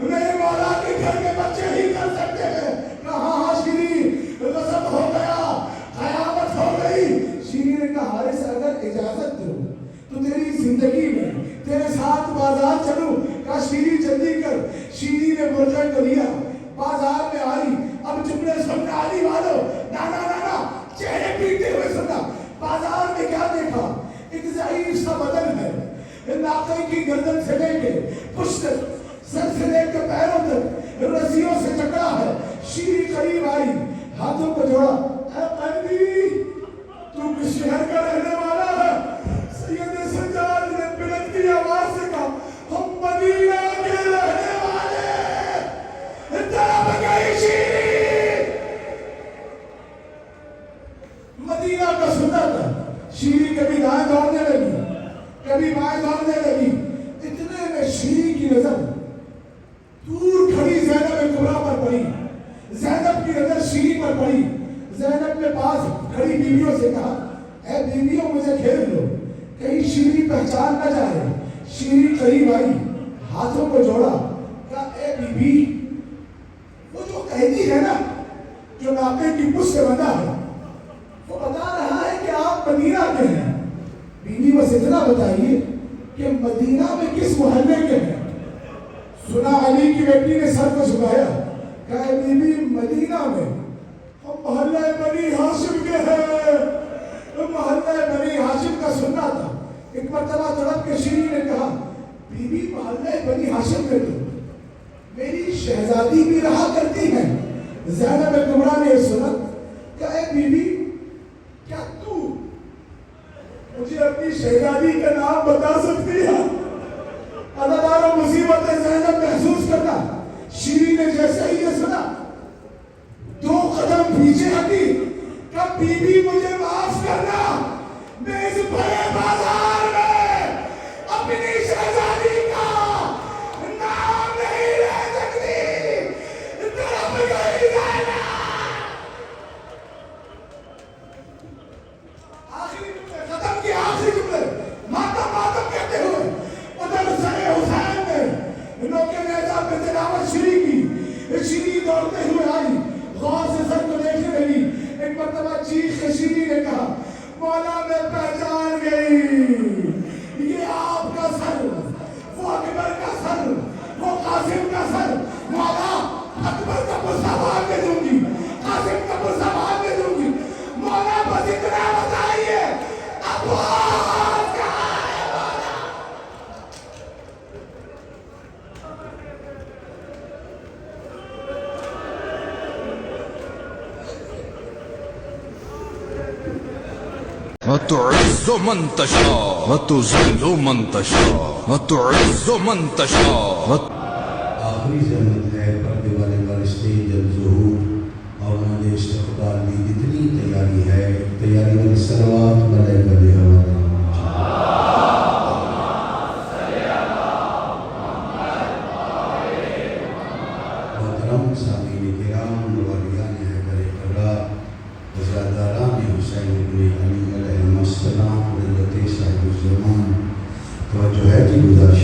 میرے مولا کے گھر کے بچے ہی کر سکتے ہیں. کہ ہاں ہاں شیرین, غضب ہو گیا, قیامت ہو گئی. شیرین نے کہا حارث اگر اجازت دو تو تیری زندگی میں تیرے ساتھ بازار چلوں. کہا شیرین جلدی کر. شیرین نے برقع کو لیا, بازار میں آئی. اب جملے سننا علی والو, نانا نانا چہرے پیٹے ہوئے سننا. بازار میں کیا دیکھا؟ ایک ضعیف سا بدن ہے, ناقے کی گردن سے لے کے پشت, سر سے لے کے پیروں تک جوڑا، اے قیدی تو کس شہر کا رہنے والا ہے؟ سید سجاد نے بلندی آواز سے کہا ہم مدینہ کے رہنے والے، طرف گئی شیری۔ مدینہ کا سنت ہے، شیری کبھی دائیں دوڑنے لگی کبھی بائیں دوڑنے لگی، اتنے میں شیری کی نظر دور کھڑی زینب کبریٰ پر پڑی۔ زینب کی نظر شیری پر پڑی۔ زینب نے پاس کھڑی بیویوں سے کہا اے بیویوں مجھے گھیر لو، کہیں شیری پہچان نہ جائے۔ شیری قریب آئی، ہاتھوں کو جوڑا، کہا اے بی بی، وہ جو قیدی ہے نا جو ناقے کی پشت سے بندہ ہے، وہ بتا رہا ہے کہ آپ مدینہ کے ہیں۔ بی بی بس اتنا بتائیے کہ مدینہ میں کس محلے کے ہیں؟ سنا علی کی بیٹی نے سر کو جھکایا، کہا اے بی بی مدینہ میں ہم محلہ بنی ہاشم کے ہیں۔ محلہ بنی ہاشم کا سننا تھا۔ ایک مرتبہ تڑپ کے شیری نے کہا بی بی محلہ بنی ہاشم میں تو میری شہزادی بھی رہا کرتی ہے۔ زینب کبریٰ نے یہ سنا، کہا اے بی بی کیا تو مجھے اپنی شہزادی کا نام بتا سکتی ہے؟ عذاب و مصیبت زینب محسوس کرنا۔ شیری نے جیسے ہی یہ سنا 2 قدم پیچھے ہٹی، کہ بی بی مجھے معاف کرنا، میں اس بڑے بازار میں اپنی شہزادی کا نام نہیں لے سکتی۔ طرف گئی زینب۔ آخری جملے ختم کی، آخری جملے ماتم ماتم کہتے ہوئے ادھر سر حسین نے نوکے نیزہ پہ تلاوت شیری کی۔ شیری دوڑتے ہوئے آئی، غور سے سر کو دیکھنے لگی۔ ایک مرتبہ چیخ کے شیری نے کہا مولا میں پہچان گئی، یہ آپ کا سر، وہ اکبر کا سر، وہ قاسم کا سر۔ مولا اکبر کا پرسہ بعد میں دوں گی، قاسم کا پرسہ بعد میں دوں گی، مولا بس اتنا بتائیے عباس کہاں ہے مولا؟ وتعز من تشاء وتذل من تشاء وتعز من تشاء۔ آخری زحمت ہے پردے والے اسٹیج الظہور اور انہوں استقبال میں جتنی تیاری ہے، تیاری والی صلوات ملائکہ دے حوالے۔ محترم سامعین کرام، نوالیان حیدر کربلا، وزاداران حسین ابن علی علیہ السلام، رضیت صاحب الزمان، توجہ ہے جی گزارش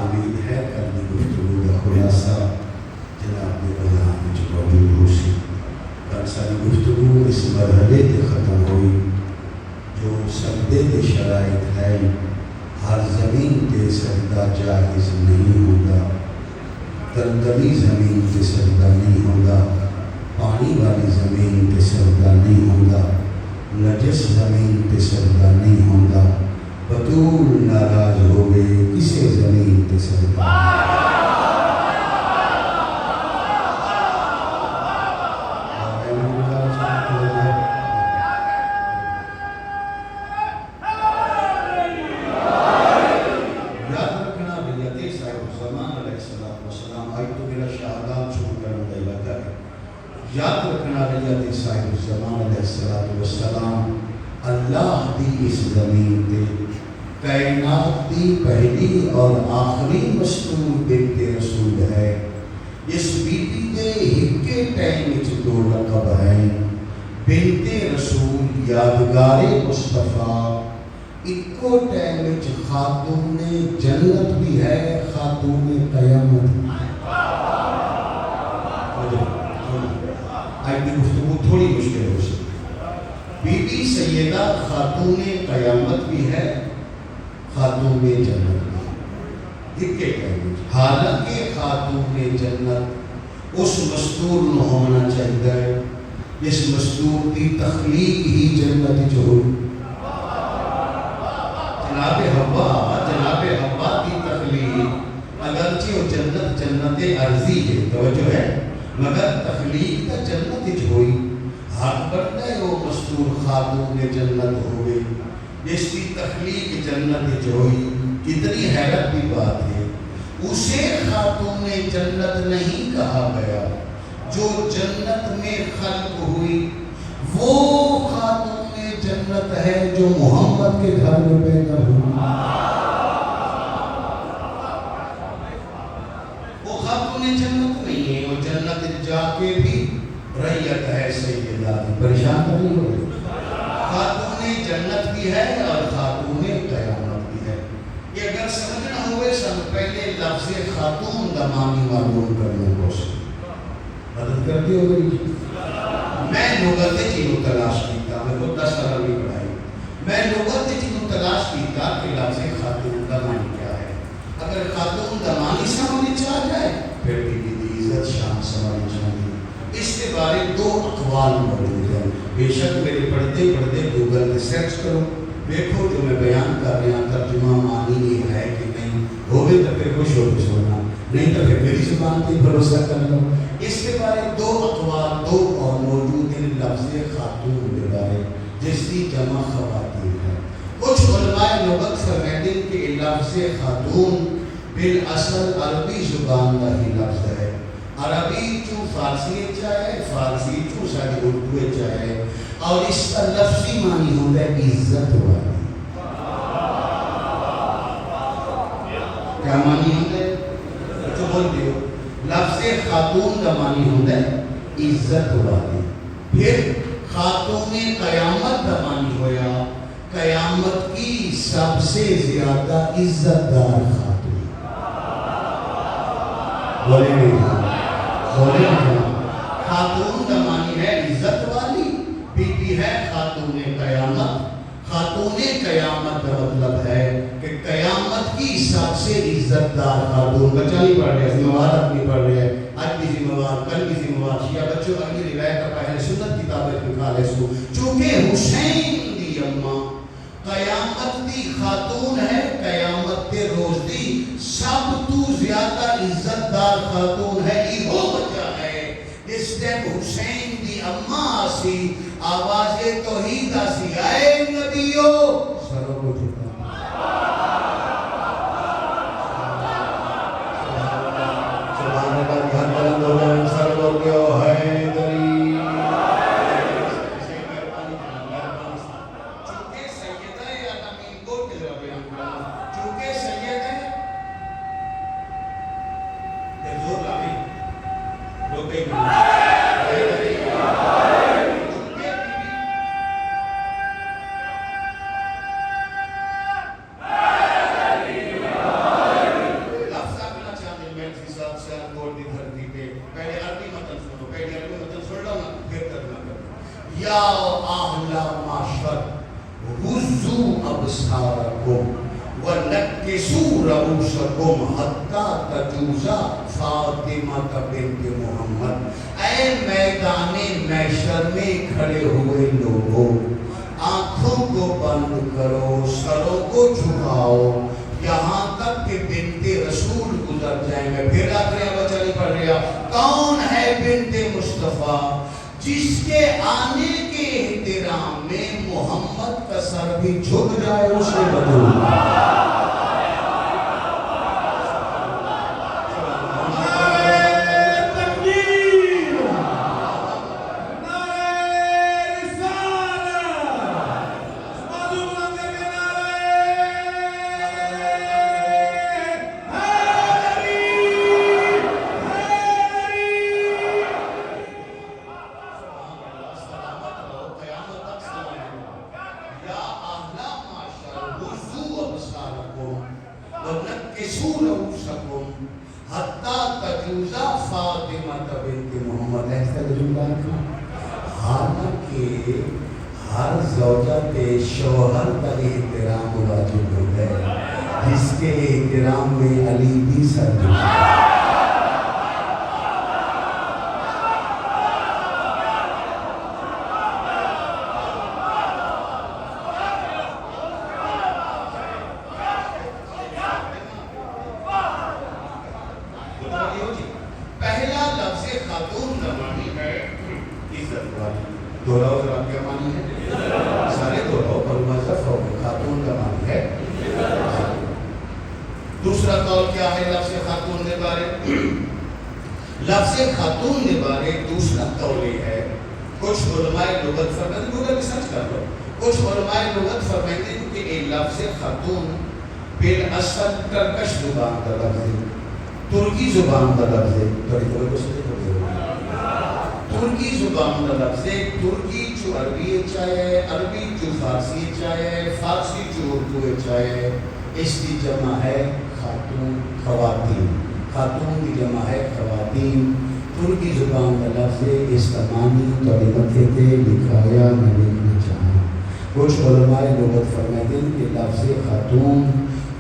امید ہے اپنی گفتگو کا خلاصہ جناب کے بیان میں موجود ہو سی۔ کل ساری گفتگو اس مرحلے سے ختم ہوئی جو سجدے کے شرائط ہے، ہر زمین تے سجدہ جائز نہیں ہوگا، دلدلی زمین تے سجدہ نہیں ہوگا، پانی والی زمین تے سجدہ نہیں ہوگا، نجس زمین تے سجدہ نہیں ہوگا، بطول ناراض ہوئے کسی زمین تے سجدہ۔ یاد رکھنا رضیت صاحب الزمان علیہ السلام، آئی تو میرا شہادات چھوڑ کر مدعیلہ ہے۔ یاد رکھنا رضیت صاحب الزمان علیہ السلام اللہ دی اس زمین تے کائنات دی پہلی اور آخری مستور بنت رسول ہے۔ اس بی بی دے ہکے ٹائم وچ 2 لقب ہیں، بنت رسول یادگار مصطفیٰ، اکو ٹائم وچ خاتون جنت بھی ہے، خاتون قیامت بھی ہے۔ آج کی گفتگو تھوڑی مشکل ہو سکتی، بی بی سیدہ خاتون قیامت بھی ہے، خاتون جنت بھی ہے۔ حالانکہ خاتون جنت اس مستور نو ہونا چاہیے جس مستور کی تخلیق ہی جنت جو ہوئی۔ جناب حوا کی تخلیق اگرچہ وہ جنت عرضی ہے، توجہ ہے، مگر تخلیق تا جنت اچ ہوئی حق بنتا ہے وہ مستور خاتون جنت ہوئے جس کی تخلیق جنت اچ ہوئی. کتنی حیرت کی بات ہے. اسے خاتون جنت نہیں کہا گیا جو جنت میں خلق ہوئی. وہ خاتون جنت ہے جو محمد کے گھر میں پیدا ہوئی. وہ خاتون جنت نہیں ہے. وہ جنت جا کے بھی ریت ہے سیدہ. پریشان نہیں ہو رہی. خاتون جنت بھی ہے اور خاتون قیامت بھی ہے. یہ اگر سمجھنا ہوئے سب پہلے لفظ خاتون کا معنی معلوم کرنے کو مدد کرتی ہو گئی. میں لغت چیزوں تلاش کیتا. میں خود 10 سال بھی پڑھائی. میں لغت چیزوں تلاش کیتا کہ لفظ خاتون کا معنی کیا ہے. اگر خاتون کا معنی سمجھنے چاہ جائے پھر بی بی عزت شان سمجھنی چاہیے. اس کے بارے 2 اقوال موجود ہیں. بے شک میرے پڑھتے پڑھتے گوگل میں سرچ کرو دیکھو جو میں بیان کر رہا ہوں ترجمہ معنی یہ ہے کہ نہیں. ہوگے تو پھر خوش ہو کے سونا, نہیں تو پھر میری زبان پہ بھروسہ کر لو. اس کے بارے 2 اقوال 2 اور موجود ہیں لفظ خاتون کے بارے جس کی جمع خواتین ہے. کچھ علماء لغت فرماتے ہیں کہ لفظ خاتون بالاصل عربی زبان کا ہی لفظ ہے. عربی چوں فارسی چاہے فارسی چوں ساری اردو چاہے اور اس کا لفظی معنی ہوتا ہے عزت والی. کیا معنی ہوتا ہے جو بولتے ہو. لفظ خاتون کا معنی ہوتا ہے عزت والی. پھر خاتون قیامت کا معنی ہویا قیامت کی سب سے زیادہ عزت دار خاتون. بولے نہیں خاتون کا معنی ہے عزت والی. بی بی ہے خاتون قیامت. خاتون قیامت کا مطلب ہے کہ قیامت کی سب سے عزت دار خاتون. بچہ نہیں پڑھ رہے ذمہ اپنی پڑھ رہے ہیں. آج بھی ذمہ وار کل بھی ذمہ وار. شیعہ بچوں اگلی روایت کا پہلے سنت کتابیں لکھا لے سو چونکہ حسین دی اماں قیامت دی خاتون ہے. قیامت کے روز دی سب تو زیادہ عزت دار خاتون ہے. یہ وجہ ہے جس ٹائم حسین دی اماں آسی آواز توحید آسی اے نبیو سروں کو جھکا. سبحان اللہ. گھر بلند ہو جائے سر بول گیا ہے دری. چونکہ سیدہ عالمین کو کہہ رہا ہے چونکہ سید ہے یہ زور لگے روکے گا. اے میدان محشر میں کھڑے ہوئے لوگوں آنکھوں کو بند کرو سروں کو جھکاؤ یہاں تک کہ بنت رسول گزر جائیں گے. پھر رات رہے بچہ نہیں پڑھ رہا. کون ہے بنت مصطفیٰ جس کے آنے کے احترام میں محمد کا سر بھی جھک جائے اسے بدل. حالانکہ ہر زوجہ کے شوہر کا احترام واجب ہوتا ہے جس کے احترام میں علی بھی سر جھکا. پہلا لفظ خاتون کا معنی ہے عزت والی. دوہراؤ ذرا, کیا معنی ہے؟ سارے دوہراؤ پر مذہب ہو. خاتون کا معنی ہے. دوسرا قول کیا ہے لفظ خاتون کے بارے؟ لفظ خاتون کے بارے دوسرا قول یہ ہے, کچھ علماء لغت فرماتے ہیں, گوگل ریسرچ کر لو, کچھ علماء لغت فرماتے ہیں کہ یہ لفظ خاتون بالاصل ترکش زبان کا لفظ ہے, ترکی زبان کا لفظ ہے. ترکی زبان کا لفظ ہے. ترکی جو عربی چاہے, عربی جو فارسی چاہے, فارسی جو اردو چاہے, اس کی جمع ہے خاتون, خواتین. خاتون کی جمع ہے خواتین. ترکی زبان کا لفظ ہے. اس کا معنی تھوڑی متھے تے لکھایا میں لکھنا چاہوں. کچھ علماء لغت فرماتے ہیں کہ لفظ خاتون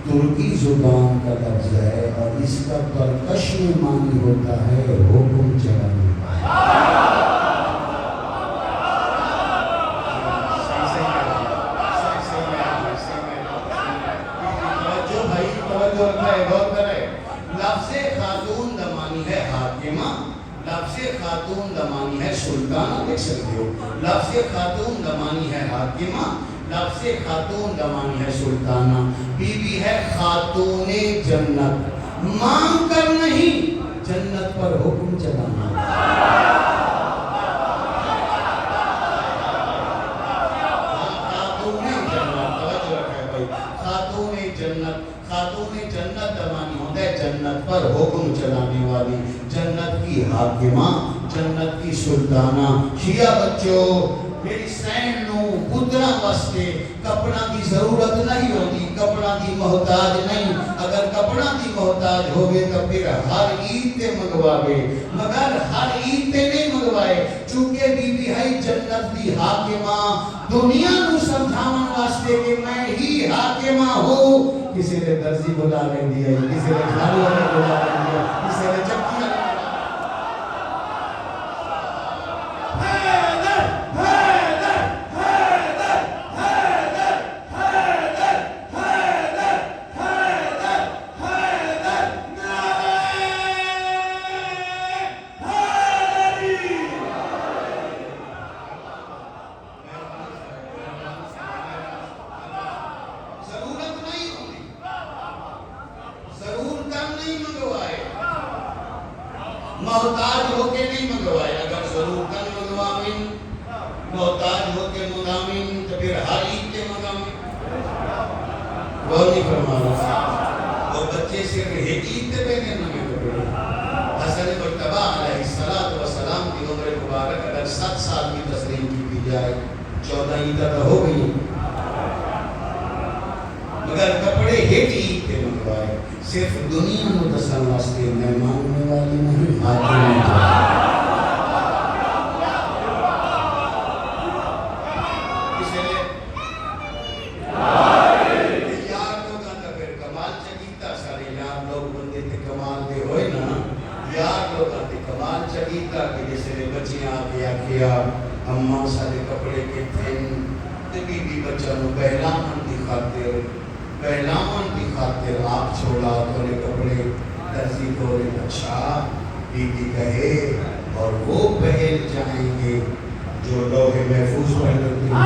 ترکی زبان کا لفظ ہے اور اس کا ترکش میں معنی ہوتا ہے حکم چلانے. لفظ خاتون کا معنی ہے حاکمہ, لفظ خاتون کا معنی ہے سلطانہ. دیکھ سکتے ہو, لفظ خاتون کا معنی ہے حاکمہ, لفظ خاتون کا معنی ہے سلطانہ. بی بی ہے خاتون جنت, مانگ کر نہیں, جنت پر حکم چلانا. خاتون جنت, توجہ رکھے بھائی, خاتون جنت, خاتون جنت کا معنی ہوتا ہے جنت پر حکم چلانے والی, جنت کی حاکمہ, جنت کی سلطانہ. شیعہ بچوں, میری سین نو پترا واسطے کپڑا کی ضرورت نہیں ہوتی, کپڑا کی محتاج نہیں. اگر کپڑا کی محتاج ہوگے تو پھر ہر عید تے منگواوے, مگر ہر عید تے نہیں منگوائے, چونکہ بی بی ہے جنت دی حاکمہ. دنیا نو سمجھاون واسطے کہ میں ہی حاکمہ ہوں. کسی نے درزی بلا لیں دیا, کسی نے جھاڑو والے بلا لیں دیا, کسی نے چکی والے. محتاج ہو کے نہیں منگوائے. اگر ضرورت منگوامن, محتاج ہو کے منگامن, تو پھر ہر عید کے منگامن. وہ نہیں فرما رہا, وہ بچے صرف ایک عید کے پہنے نمے کپڑے. حسن مجتبی علیہ السلام کی عمر مبارک اگر 7 سال کی تسلیم کی جائے, 14 عیدیں تو ہو گئی, مگر کپڑے ایک عید کے منگوائے. صرف دنیا میں دسان واسطے میں مانگنے والی نہیں, حاکم ہے. اس لیے یار لوگ آتا پھر کمال چکیتا, سارے یار لوگ بندے تھے کمال دے ہوئے نا, یار لوگ آتے کمال چکیتا کہ جیسے بچیاں آگیا کیا اماں سارے کپڑے کے تھے, بی بی بچہ نو بہلامن دی خاطر, پہلاون کی خاطر آپ چھوڑا تو نے کپڑے درزی کو نے. اچھا بی بی کہے اور وہ پہل جائیں گے جو لوح محفوظ پڑھ لیتے ہیں.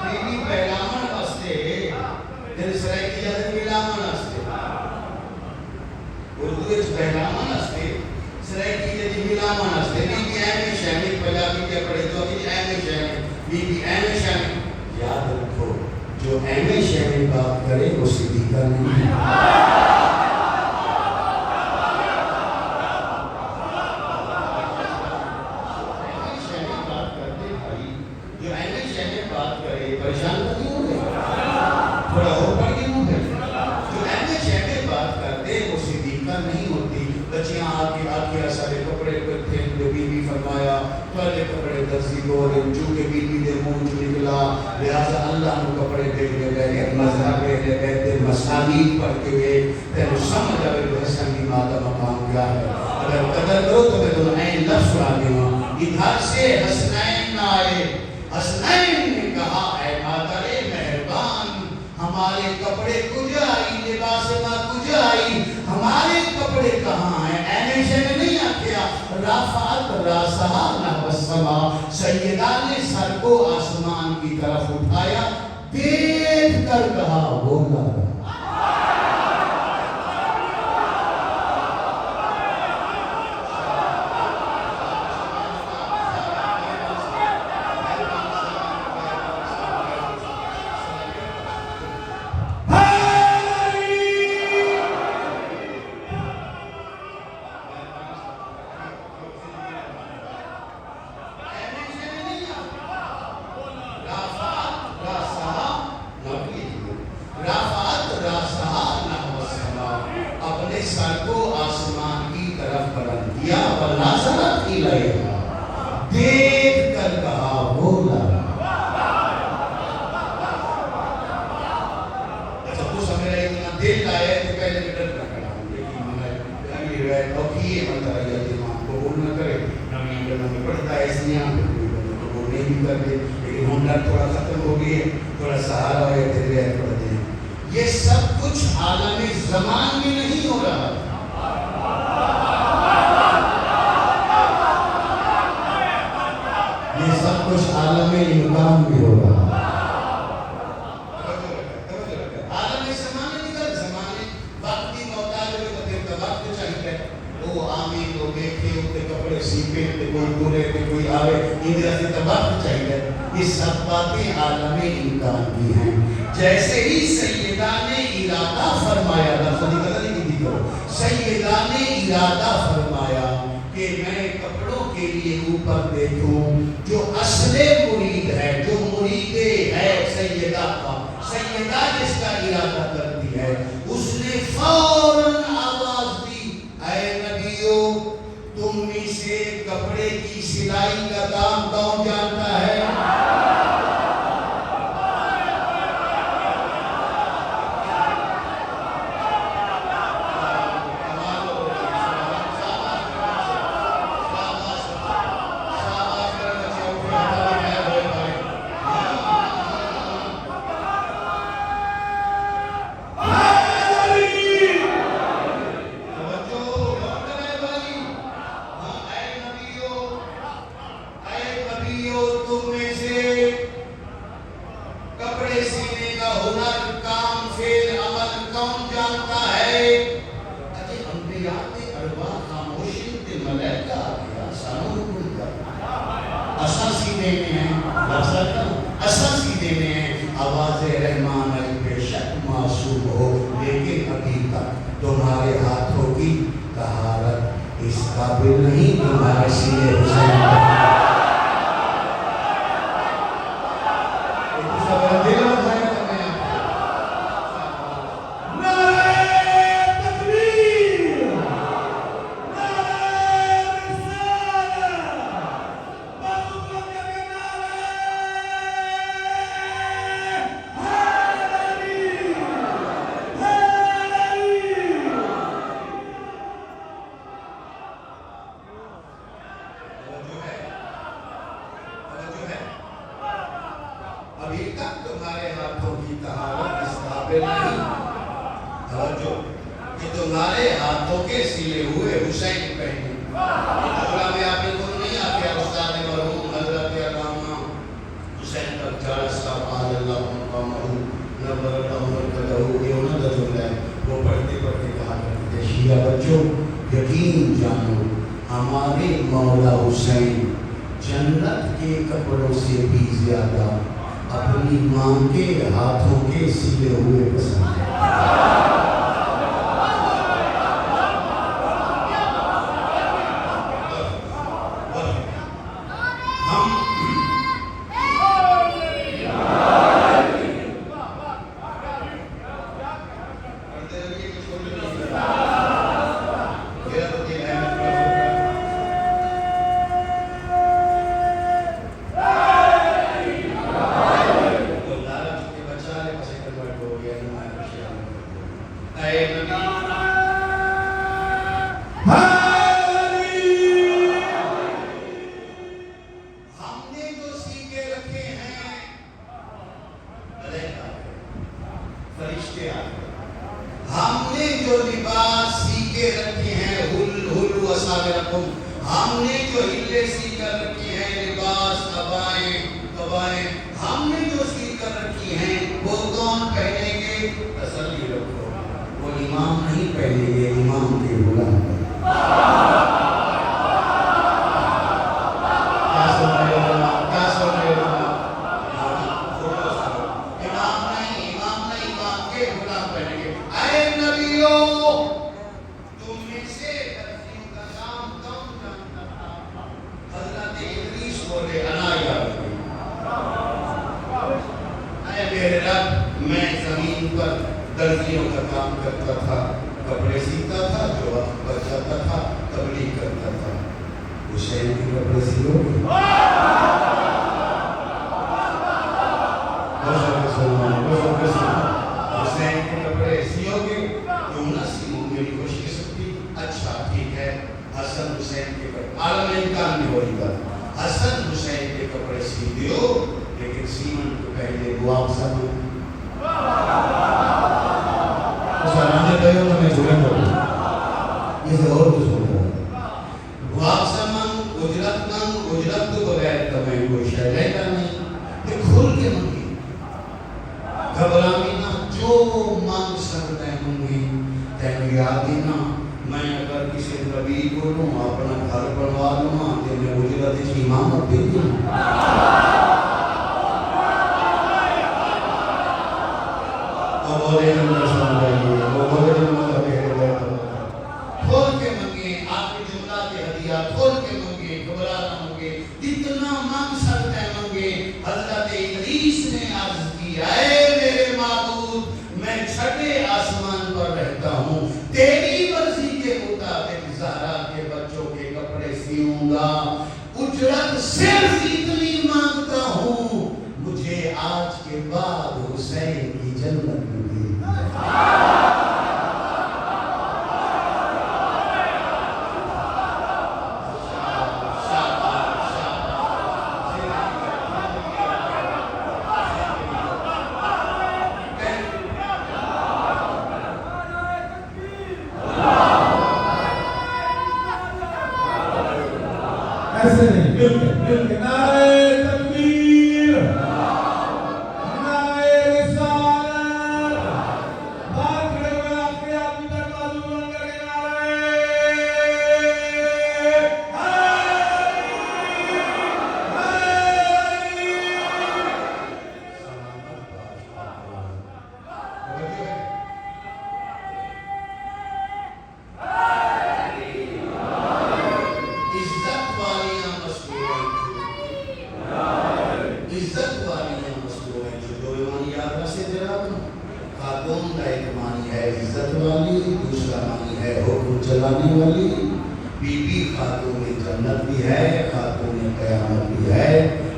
بی بی پہلاون واسطے دل سرائی کی جاتے پہلاون واسطے, اردو اچھ پہلاون واسطے سرائی کی جاتی پہلاون واسطے. بی بی اہم شہمی پنجابی کے پڑھے تو بی اہم شہمی, بی بی اہم شہمی. یاد رکھو جو اہم شہمی بات کرے وہ صدیقہ نہیں ہے. پریشان نہیں ہو گئے, تھوڑا ہو پڑ کے ہوں گئے. جو اہم شہمی بات کرتے وہ صدیقہ نہیں ہوتی. بچیاں آکے سارے کپڑے کرتے ہیں, جو بی بی فرمایا پہلے کپڑے درزی کو اور چونکہ بی بی دے منہ جو نکلا لہذا اللہ نے کپڑے بھیجنے گئے, مذہب بھیجنے گئے تھے, مسانید پڑھ کے گئے. تینو سمجھ آئے کہ حسن کی مادہ مقام کیا ہے. اگر قدر کرو تو میں تمہیں این لفظ سنا دوں. ادھر سے حسنین آئے, حسنین نے کہا ہمارے کپڑے کجائی لباس ما کجائی ہمارے کپڑے کہاں ہیں ایسے میں نہیں آکیا رفعت راسہا نحو السما سیدہ نے سر کو آسمان کی طرف اٹھایا دیکھ کر کہا وہ نہ سر کو آسمان کی طرف بلند کیا ونظرت الیہا دیکھ کر کہا وہ لڑا جب تو سمجھ رہے اتنا دل آئے تو پہلے میں ڈر رکھا ہوں لیکن میں یہ روایت توقیہ بنتا رہی ہے امام قبول نہ کرے نمی کرنا میں پڑھتا ہے اس لیے قبول نہیں بھی کر دے لیکن ہم ڈر تھوڑا ختم ہو گئی ہے تھوڑا سہارا ہے پھر روایت پڑھتے ہیں یہ سب کچھ عالم زمان میں نہیں ہو رہا یہ سب کچھ عالم امکان میں ہو رہا عالم زمان میں نکل زمانے وقت کی محتاج ہوئے تو پھر وقت چاہیے وہ آمین لوگ دیکھے ہوتے کپڑے سیپے ہوتے کوئی دورے ہوتے کوئی آوے اندر سے تو وقت چاہیے یہ سب باتیں عالم امکان کی ہیں جیسے ہی سیدہ نے ارادہ فرمایا سیدہ نے ارادہ فرمایا کہ میں کپڑوں کے لیے اوپر دیکھوں جو اصل مرید ہے جو مرید ہے سیدہ کا سیدہ جس کا ارادہ کرتی ہے اس نے فوراً آواز دی اے نبیو تم میں سے کپڑے کی سلائی کا کام کون جانتا ہے آواز رحمان بے شک معصوم ہو لیکن ابھی تک تمہارے ہاتھوں کی طہارت اس قابل نہیں تمہارے سینے حسین ابھی تک تمہارے ہاتھوں کی طہارت اس قابل نہیں توجہ کہ تمہارے ہاتھوں کے سلے ہوئے حسین پہنے جملہ میں آپ نے کو نہیں آتے استاد مرحوم حضرت علامہ حسین پر جالسہ قال اللہ مقامہ نبر اللہ مرکدہ یہ انہوں نے جملہ ہے وہ پڑھتے پڑھتے کہا کرتے شیعہ بچوں یقین جانو ہمارے مولا حسین جنت کے کپڑوں سے بھی زیادہ اپنی ماں کے ہاتھوں کے سلے ہوئے پسند ہے سیکھے رکھے ہیں ہل وساغرکم، ہم نے جو ہلے سی کر رکھے ہیں، لباس قبائیں ہم نے جو سی کر رکھی ہیں، وہ کون پہنیں گے؟ تسلی رکھو، وہ امام نہیں پہنیں گے، امام کے غلام پہنیں گے۔ کیا سن رہے ہو؟ امام کے غلام پہنیں گے۔ اے نبیو، تم میں سے ترجیح کا کام کون جانتا تھا؟ حضرت ادریس بولے انا یا ربی، اے میرے رب، میں زمین پر درزیوں کا کام کرتا تھا، کپڑے سیتا تھا، جو وقت پر جاتا تھا تبلیغ کرتا تھا۔ حسین کے کپڑے سیو گے؟ حسین کے کپڑے سیو گے؟ کیوں نہ سیو، میری خوش قسمتی۔ اچھا ٹھیک ہے، حسن حسین کے کپڑے، عالم امکان میں ہوئی بات، حسن حسین کے کپڑے سی دیو، لیکن سیمن کو پہلے بواق سمجھ سامنے گئے ہو تو میں جھولن کروں، یہ سے اور کچھ ہوتا ہے۔ بواق سمجھ اجرت تو بغیر تمہیں کوئی شہلے کا نہیں، کہ کھل کے منگی، گھبرامی نہ، جو مانگ سکتے ہوں گی تینو یاد ہی نہ۔ میں اگر کسی نبی کو لوں اپنا گھر بنوا لوں تے میں اجرت کی امامت دے دوں۔ کھول کے منگے، آپ کے جملہ کے ہدیات کھول کے منگے، گھبرا نہ منگے، جتنا مانگ سکتے منگے۔ حضرت ادریس نے عرض کیا، اے میرے معبود، میں چھٹے آسمان پر رہتا ہوں، تیری مرضی کے مطابق زہرا کے بچوں کے کپڑے سیوں گا، اجرت صرف اتنی مانگتا ہوں، مجھے آج کے بعد حسین کی جنت میں دے دیا۔ ایسے نہیں، بالکل نعرہ تکبیر، نعرہ رسالت، باہر کھڑے ہوئے آپ کے آدمی تک بازو بلند کر کے نعرہ خاتون کا ایک معنی ہے عزت والی، دوسرا معنی ہے حکم چلانے والی۔ بی بی خاتون جنت بھی ہے، خاتون قیامت بھی ہے۔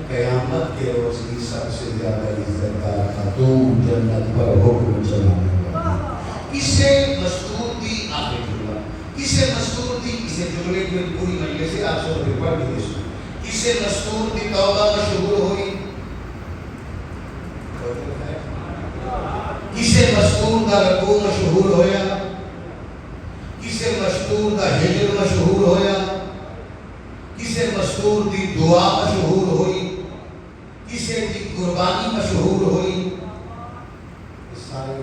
قیامت کے روز کی سب سے زیادہ عزت دار خاتون جنت پر حکم چلانے والی۔ کسے مستور دی آخری جملہ، کسے مستور دی، کسے جملے کی پوری مجلس سے آپ سب ریکارڈ بھی دے سو، کسے مستور دی توبہ مشہور ہوئی، کسے مستور دا رکوع مشہور ہویا، کسے مستور دا ہجر مشہور ہویا، کسے مستور دی دعا مشہور ہوئی، کسے دی قربانی مشہور ہوئی۔ اس سارے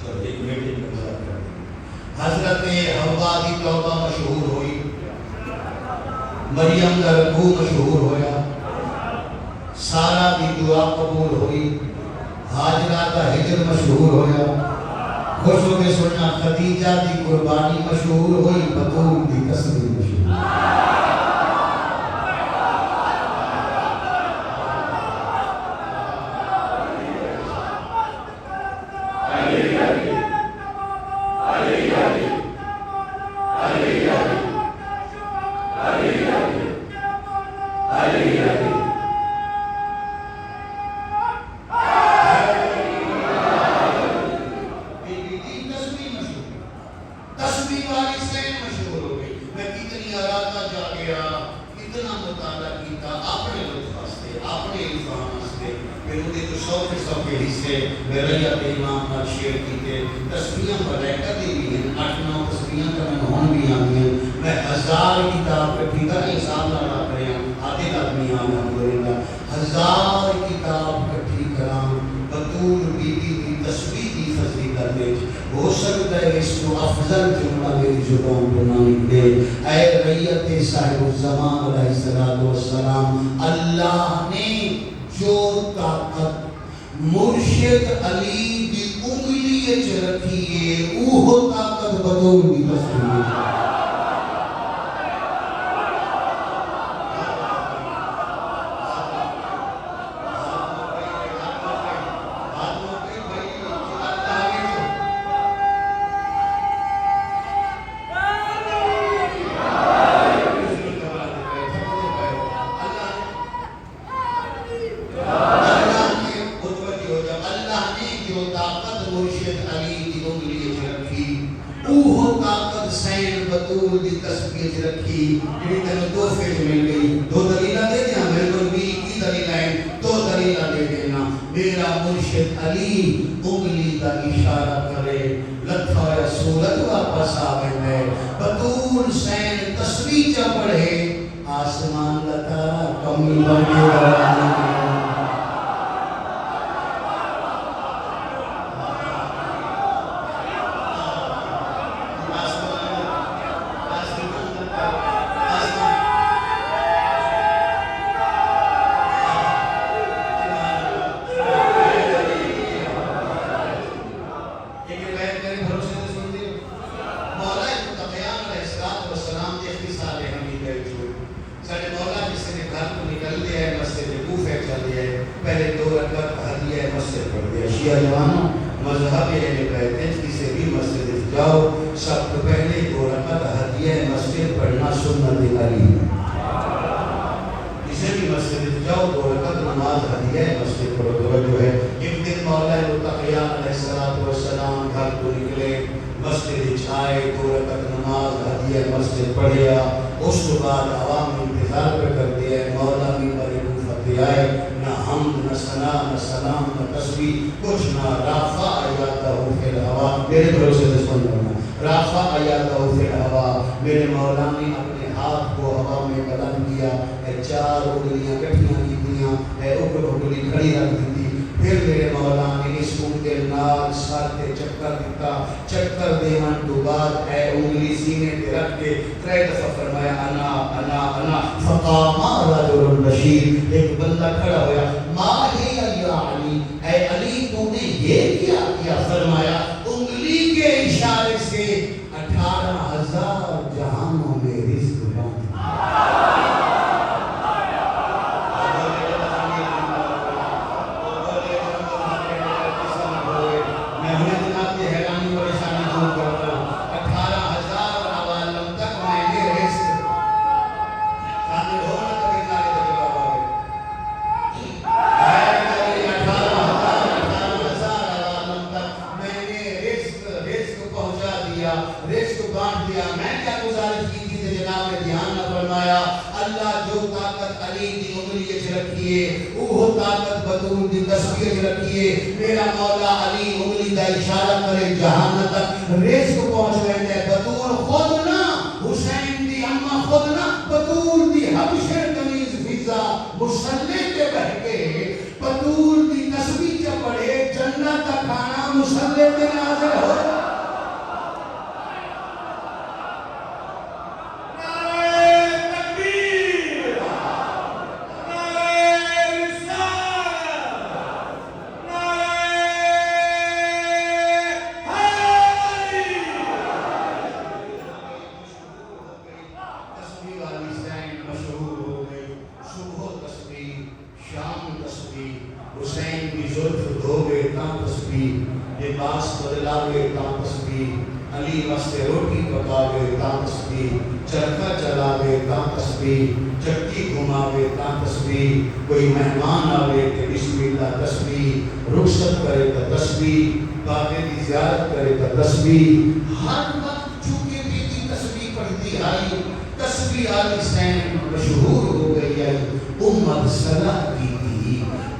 چلو ایک میٹنگ میں بات کرتے ہیں۔ حضرت حوا دی توبہ مشہور ہوئی، مریم دا رکوع مشہور ہویا، سارا دی دعا قبول ہوئی، حاجرہ دا ہجر مشہور ہویا، خوش ہو کے سننا خدیجہ دی قربانی مشہور ہوئی، بطول دی تسبیح مشہور ہوئی۔ تسبیح والی سین مشہور ہو گئی۔ میں کتنے پھر وہ تو 100% کے حصے میرا امام نال شیئر کیتے تسبیحاں ملائکہ دی بھی ہیں 8-9 تسبیحاں تو میں ہون بھی آندی ہیں میں 1000 کتاب کٹھی کا حساب نہ رکھ رہے ہیں آدھے آدمی الحمدللہ 1000 کتاب کٹھی کراں بطول بی بی کی تسبیح کی فضیلت ہے ہو سکتا ہے اس کو افضل جملہ میری زبان پر نہ نکلے اے ریت صاحب الزمان علیہ السلام اللہ نے جو طاقت مرشد علی کی انگلی وچ رکھی ہے وہ طاقت بدول کی تسبیح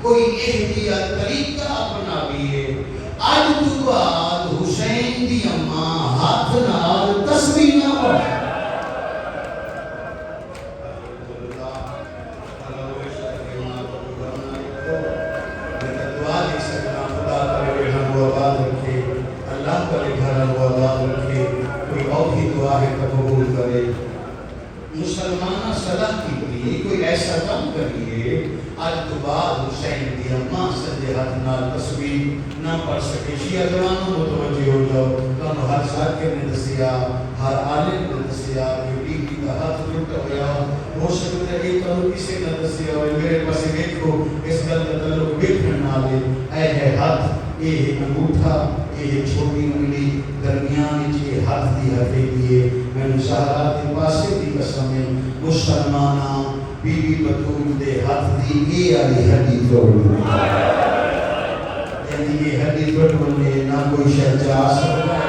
کوئی کوئی احتیاط طریقہ اپناویے اج تو بعد حسین دی اماں ہاتھ نال تسبیح نہ پڑھے اللہ کرے گھر آباد رکھے کوئی اور ہی دعا ہے قبول کرے مسلمانہ صلاح کی لیے کوئی ایسا کام کریے آج تو بعد حسین دی اماں سجے ہاتھ نال تسبیح نہ پڑھ سکے شیعہ جوانوں متوجہ ہو جاؤ کانو ہر ذاکر نے دسیا ہر عالم نے دسیا کہ بی بی کا ہاتھ ٹوٹا ہوا ہو سکتا ہے کہ کانو کسی نے دسیا ہوئے میرے پاس دیکھو اس گل کا تعلق دیکھنے والے اے ہے ہاتھ اے ہے انگوٹھا اے ہے چھوٹی انگلی درمیان یہ ہاتھ دی ہٹے دیے میں نے سہارا دی پاسے دی قسم مسلمانہ بی بی بطول دے ہاتھ دی اے علی ہڈی توڑ یعنی یہ ہڈی توڑنے نہ کوئی شہر جا سکتا ہے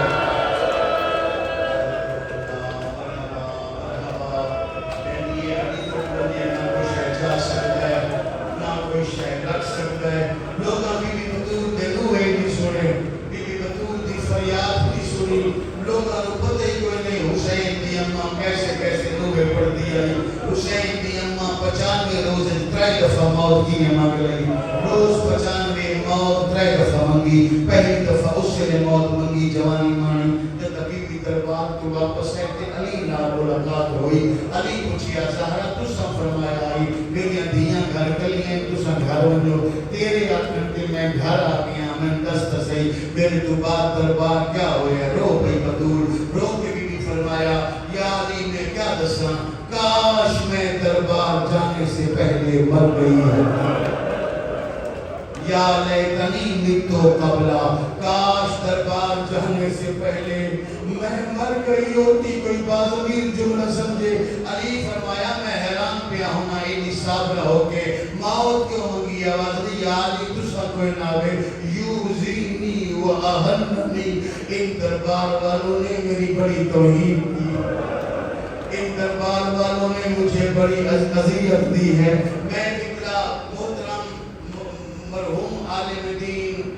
حسین دی اماں 95 روز 3 دفعہ موت کی مانگ لئی روز 95 موت 3 دفعہ منگی پہلی دفعہ اس نے موت منگی جوانی مانی جب بی بی دربار تو واپس ہے تے علی نال ملاقات ہوئی علی پوچھیا زہرا تساں فرمایا آئی میری دھیاں گھر گلیاں تساں گھر ونجو تیرے آکھن تے میں گھر آ گیا میں دست سہی میرے تو بعد دربار کیا ہویا رو پئی بطول رو کے بی بی فرمایا یا علی میں کیا دساں کاش میں دربار جانے سے پہلے مر گئی ہے یا لیتنی متو قبلا کاش دربار جانے سے پہلے میں مر گئی ہوتی کوئی بازمیر جملہ سمجھے علی فرمایا میں حیران پیا ہونا ایلی صابرہ ہو کے موت کیوں منگی آواز دی یا علی تسا کوئی ناوے یوزینی و آہننی ان دربار والوں نے میری بڑی توہین کی ان دربار والوں نے مجھے بڑی اذیت دی ہے میں نکلا محترم مرحوم عالم دین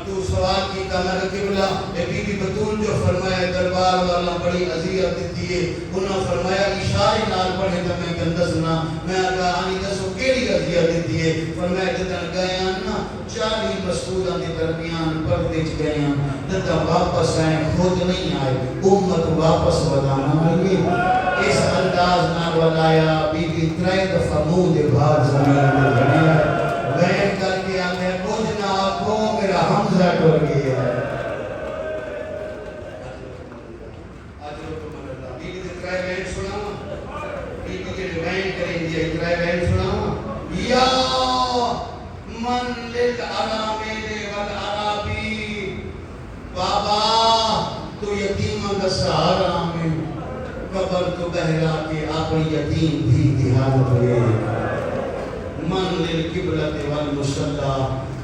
تو سوال کی کمر قبلہ بی بی بطول جو فرمایا دربار والا بڑی اذیت دیتی ہے انہوں فرمایا اشارے نال پڑھے تو میں گندسنا میں آگا آنی دسو کیڑی اذیت دیتی ہے فرمایا جتن گیا نا 40 مسعودہ کے درمیان پردے چ گیا جتن واپس آئے خود نہیں آئے امت واپس ودانا آئیے اس انداز نہ بلایا بی بی 3 دفعہ منہ دے بھار زمین میں بھنیا وین کر کے آنے کچھ نہ آکھو میرا حمزہ ٹر گیا آج رو کمال اللہ بی بی دے 3 وین سنا بی بی کے وین کریں دیا 3 وین سنا یا من للعرامین والعرابی بابا تو یتیمہ کا سہارا میں قبر تو بہرا کے اپنی یتیم بھی دہانت ہوئے من للقبلۃ والمصلی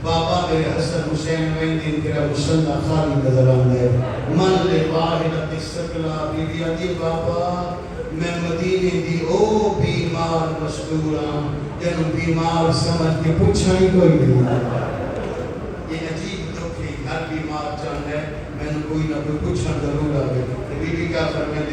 بابا میرے حسن حسین وین دن تیرا مصلی خالی نظر آنے من للواحدۃ الثقلہ بی بی عدی بابا میں مدینے دی او بیمار مستوراں جنہوں بیمار سمجھ کے پوچھا ہی کوئی نہیں یہ عجیب دکھ ہے ہر بیمار جان ہے میں نے کوئی نہ کوئی پوچھا ضرور آگے بی بی کیا فرمائے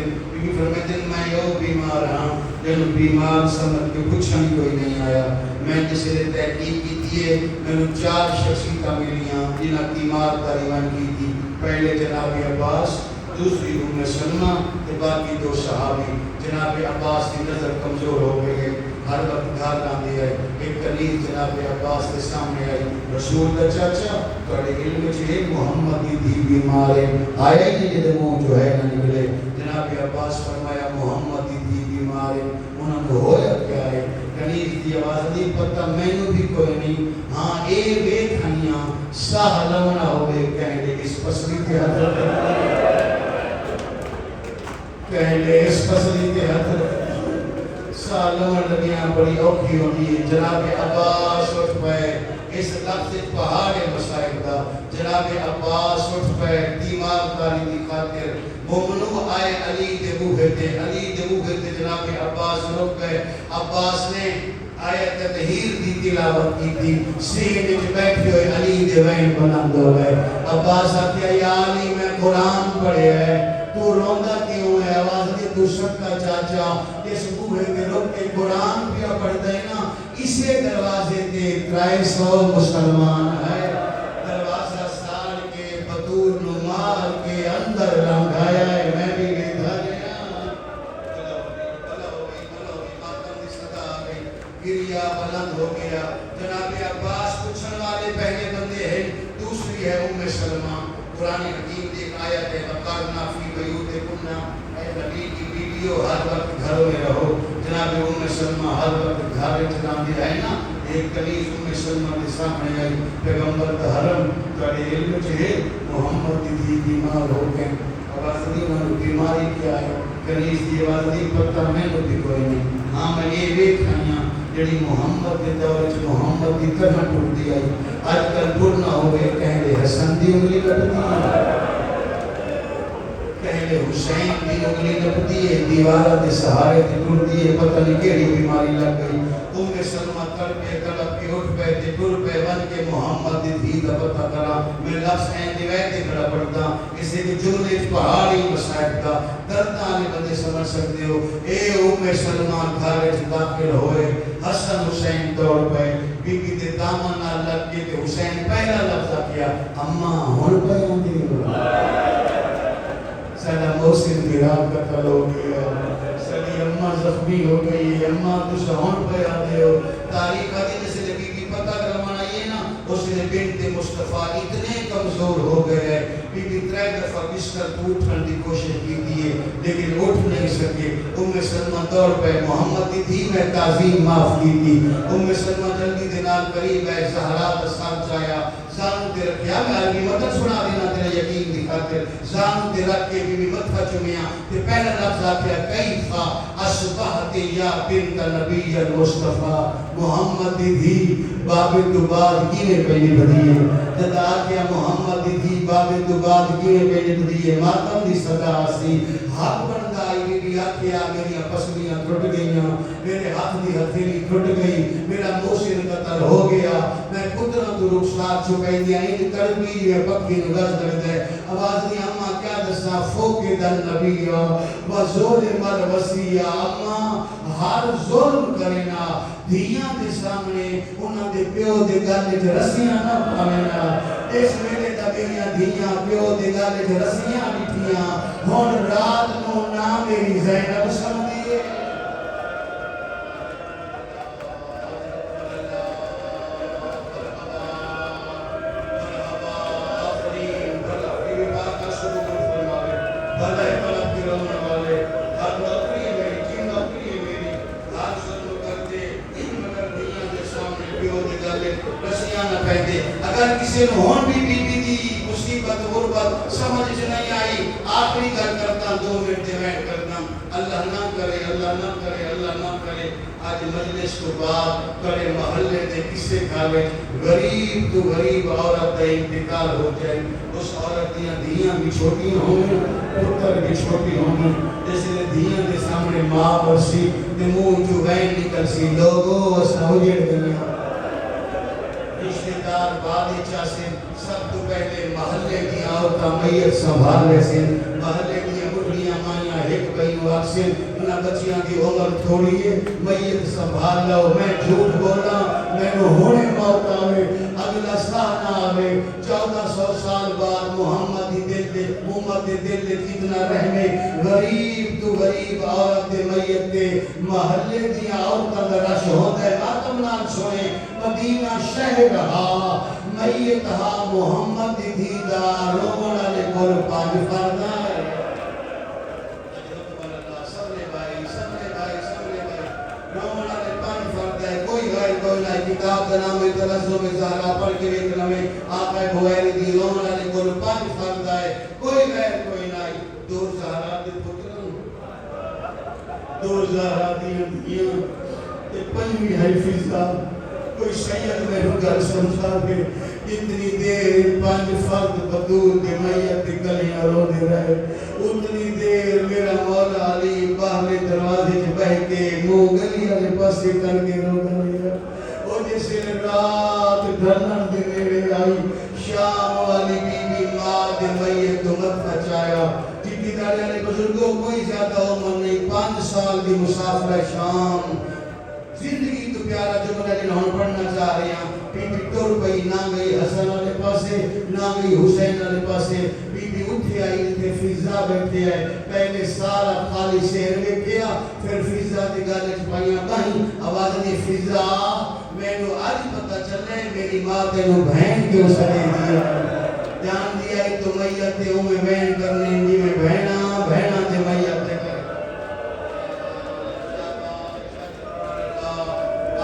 دن میں یو بیمار ہاں جنہوں بیمار سمجھ کے پوچھا ہی کوئی نہیں آیا میں جسے نے تحقیق کی تھی میں نے 4 شخصیتہ ملیاں جنہاں بیمار تاریوان کی تھی پہلے جناب عباس دوسری ام سلمہ تو باقی 2 صحابی جناب عباس کی نظر کمزور ہو گئی ہے ہر وقت گھر لاندی ہے ایک کنیز جناب عباس کے سامنے آئی رسول کا چاچا توڑے علم چھے محمد کی دھی بیمار ہے آیا ہی نہیں جدے منہ جو ہے نہ نکلے جناب عباس فرمایا محمد کی دھی بیمار ہے انہوں نے ہویا کیا ہے کنیز دی آواز دی پتہ میں نے بھی کوئی نہیں ہاں اے بے کھنیاں ساہ لونا ہوئے کہیں لے اس پسلی کے حضرت کہلے اس فصلی کے حضرت سالوں لگیاں بڑی اوکھی ہوتی ہے جناب عباس اٹھ پائے اس لفظ پہاڑ مسائل دا جناب عباس اٹھ پائے دیمار داری دی خاطر مومنو آئے علی دے بوہے تھے جناب عباس رک گئے عباس نے آیت تطہیر دی تلاوت کی تھی سینے میں بیٹھے ہوئے علی دے وین بلند ہو گئے عباس آکیا یا علی میں قرآن پڑھے ہے تو روندہ کیوں ہے آواز دی تو شکا چاچا اس بوہے کے رب کے قرآن پیا پڑھتا ہے نا اسے دروازے کے 300 مسلمان ہے دروازہ سال کے بطور نمال کے اندر رنگایا ہے میں بھی گئی تھا گریا بلند ہو گیا جناب عباس پوچھنے والے پہلے بندے ہیں دوسری ہے ام سلمہ قرآن حکیم کی ایک آیت ہے وقارنا فی بیوتکنا اے نبی کی بیویوں ہر وقت گھروں میں رہو جناب ام سلمہ ہر وقت گھر جناب دی ہے نا ایک کنیز ام سلمہ کے سامنے آئی پیغمبر کا حرم تھوڑے علم چاہے محمد دی بیمار ہو گئے آواز دی انہوں بیماری کیا ہے کنیز دی آواز دی پتہ میں کوئی نہیں ہاں میں یہ دیکھائیاں جڑی محمد کے دور چ محمد کی طرح ٹوٹ دی آئی آج کل ٹوٹ نہ ہوئے کہلے حسن دی انگلی کٹ دی کہلے حسین دی انگلی کٹ دی دیوارہ دے سہارے تے ٹوٹ دی پتہ نہیں کیڑی بیماری لگ گئی ام سلمہ تڑپے تڑپ کے اٹھ پہ تے ٹر پہ بن کے محمد دی دھی دا پتہ کرا میں لفظ ہیں دیوائے کھڑا پڑتا کسی کے جملے پہاڑی مسائب کا دردہ آنے بندے سمجھ سکتے ہو اے ام سلمہ گھر داخل ہوئے حسن حسین دوڑ پہ بی بی تے دامن نہ لگ کے تے حسین پہلا لفظہ کیا اماں ہون پہ آندی سیدہ محسن گراب قتل ہو گیا سیدی اماں زخمی ہو گئی اماں کچھ ہون پہ آتے ہو تاریخ آدھی جیسے بی بی پتہ کرمان آئیے نا اس نے بنت مصطفیٰ اتنے کمزور ہو گئے بی بی 3 دفعہ بستر تو اٹھن کی کوشش کی دیئے لیکن اٹھ نہیں سکے ام سلمہ دوڑ پہ محمد دی تھی میں تعظیم معاف کی تھی ام سلمہ جلدی دنال قریب ہے زہرا دا ساتھ جایا زانو تے رکھیا میں عربی مدد سنا دینا تیرا یقین دکھاتے زانو تے رکھ کے بی بی مدفع چمیاں تے پہلا لفظ آکیا کیفا اصبحت یا بنت نبی المصطفیٰ محمد دی تھی باب دوباد کینے پہنی بدیئے جد آکیا محمد دی تھی باب دوباد کینے پہنی بدیئے ماتم دی صدا سی حق بندہ آئی بی آکیا میری پسلیاں ٹھٹ گئیاں میرے ہاتھ دی ہتھیلی ٹھٹ گئی میرا محسن قتل ہو گیا میں قدرت رخصار چھپائی دیا ان تڑپی جو پکی نگز لگ دے آواز دی اماں کیا دسنا فوق دن نبی و ظلم الوسیع اماں ہر ظلم کرنا دھیاں دے سامنے انہاں دے پیو دے گالے جے رسیاں نہ پاوینا اس ویلے دا میریاں دھیاں پیو دے گالے جے رسیاں لٹھیاں ہن رات نو نا میری زینب سمدی ہے اگر کسی نے ہون بھی دی مصیبت غربت سمجھ نہیں آئی آخری گل کرتا 2 منٹ جوائن کرتا اللہ نہ کرے اللہ نہ کرے اللہ نہ کرے آج مجلس کو بعد کرے محلے دے کسے کھالے غریب تو غریب عورت دا انتقال ہو جائے اس عورت دیاں دھیاں بھی چھوٹی ہوں پتر بھی چھوٹی ہوں جیسے دھیاں دے سامنے ماں برسی تے منہ جو وین نکل سی لوگو اسنا اجڑ دنیا رشتہ دار بادشاہ سے سب تو پہلے محلے کی عورتاں میت سنبھال رہے سے محلے کی بڑھیاں مائیاں ایک بھائیوں آکسن انہاں بچیاں کی عمر تھوڑی ہے میت سنبھال لو میں جھوٹ بولا میں نو ہونے موت آوے اگلا سال نہ آوے 1400 سال بعد محمد ہی دل دے محمد دل دے کتنا رہنے غریب تو غریب عورت دے میت دے محلے دی عورتاں دا رش ہوتا ہے ماتم نال سوئے مدینہ شہر ہا میت ہا محمد دی دا رونا لے کول 5 فرد ہے کتاب کا نام ہے تلزم زہرا پڑھ کے دیکھنا میں آقا بوائری دی رونا لے کول 5 فرد ہے کوئی غیر کوئی نہیں 2 زہرا دے پتران 2 زہرا دی دھیاں تے 5 حفظہ کوئی سید میں گھر سمجھا کے اتنی دیر 5 فرد بدور کے میت گلیاں رو دے رہے اتنی دیر میرا مولا علی باہر دروازے سے بہ کے منہ گلیاں کے پاس کر کے رو رہے جس رات ڈھلن دے نیڑے آئی شام والی بی بی ماں دے میت کو مت بچایا جتنی داڑے والے بزرگوں کوئی زیادہ عمر نہیں 5 سال دی مسافر شام زندگی تو پیارا جو بنا جنہوں پڑھنا چاہ رہے ہیں بی بی ٹور پئی نہ گئی حسن والے پاسے نہ گئی حسین والے پاسے بی بی اٹھے آئی تھے فضا بیٹھے آئے پہلے سارا خالی شہر میں کیا پھر فضا دی گالے چھپائیاں کہیں آواز نے فضا میں نے آج پتہ چلے میری ماں تے نو بہن کیوں سنے دیا جان دیا ہے تو میت تے میں بہن کرنے جی میں بہنا بہنا تے میت تے کرے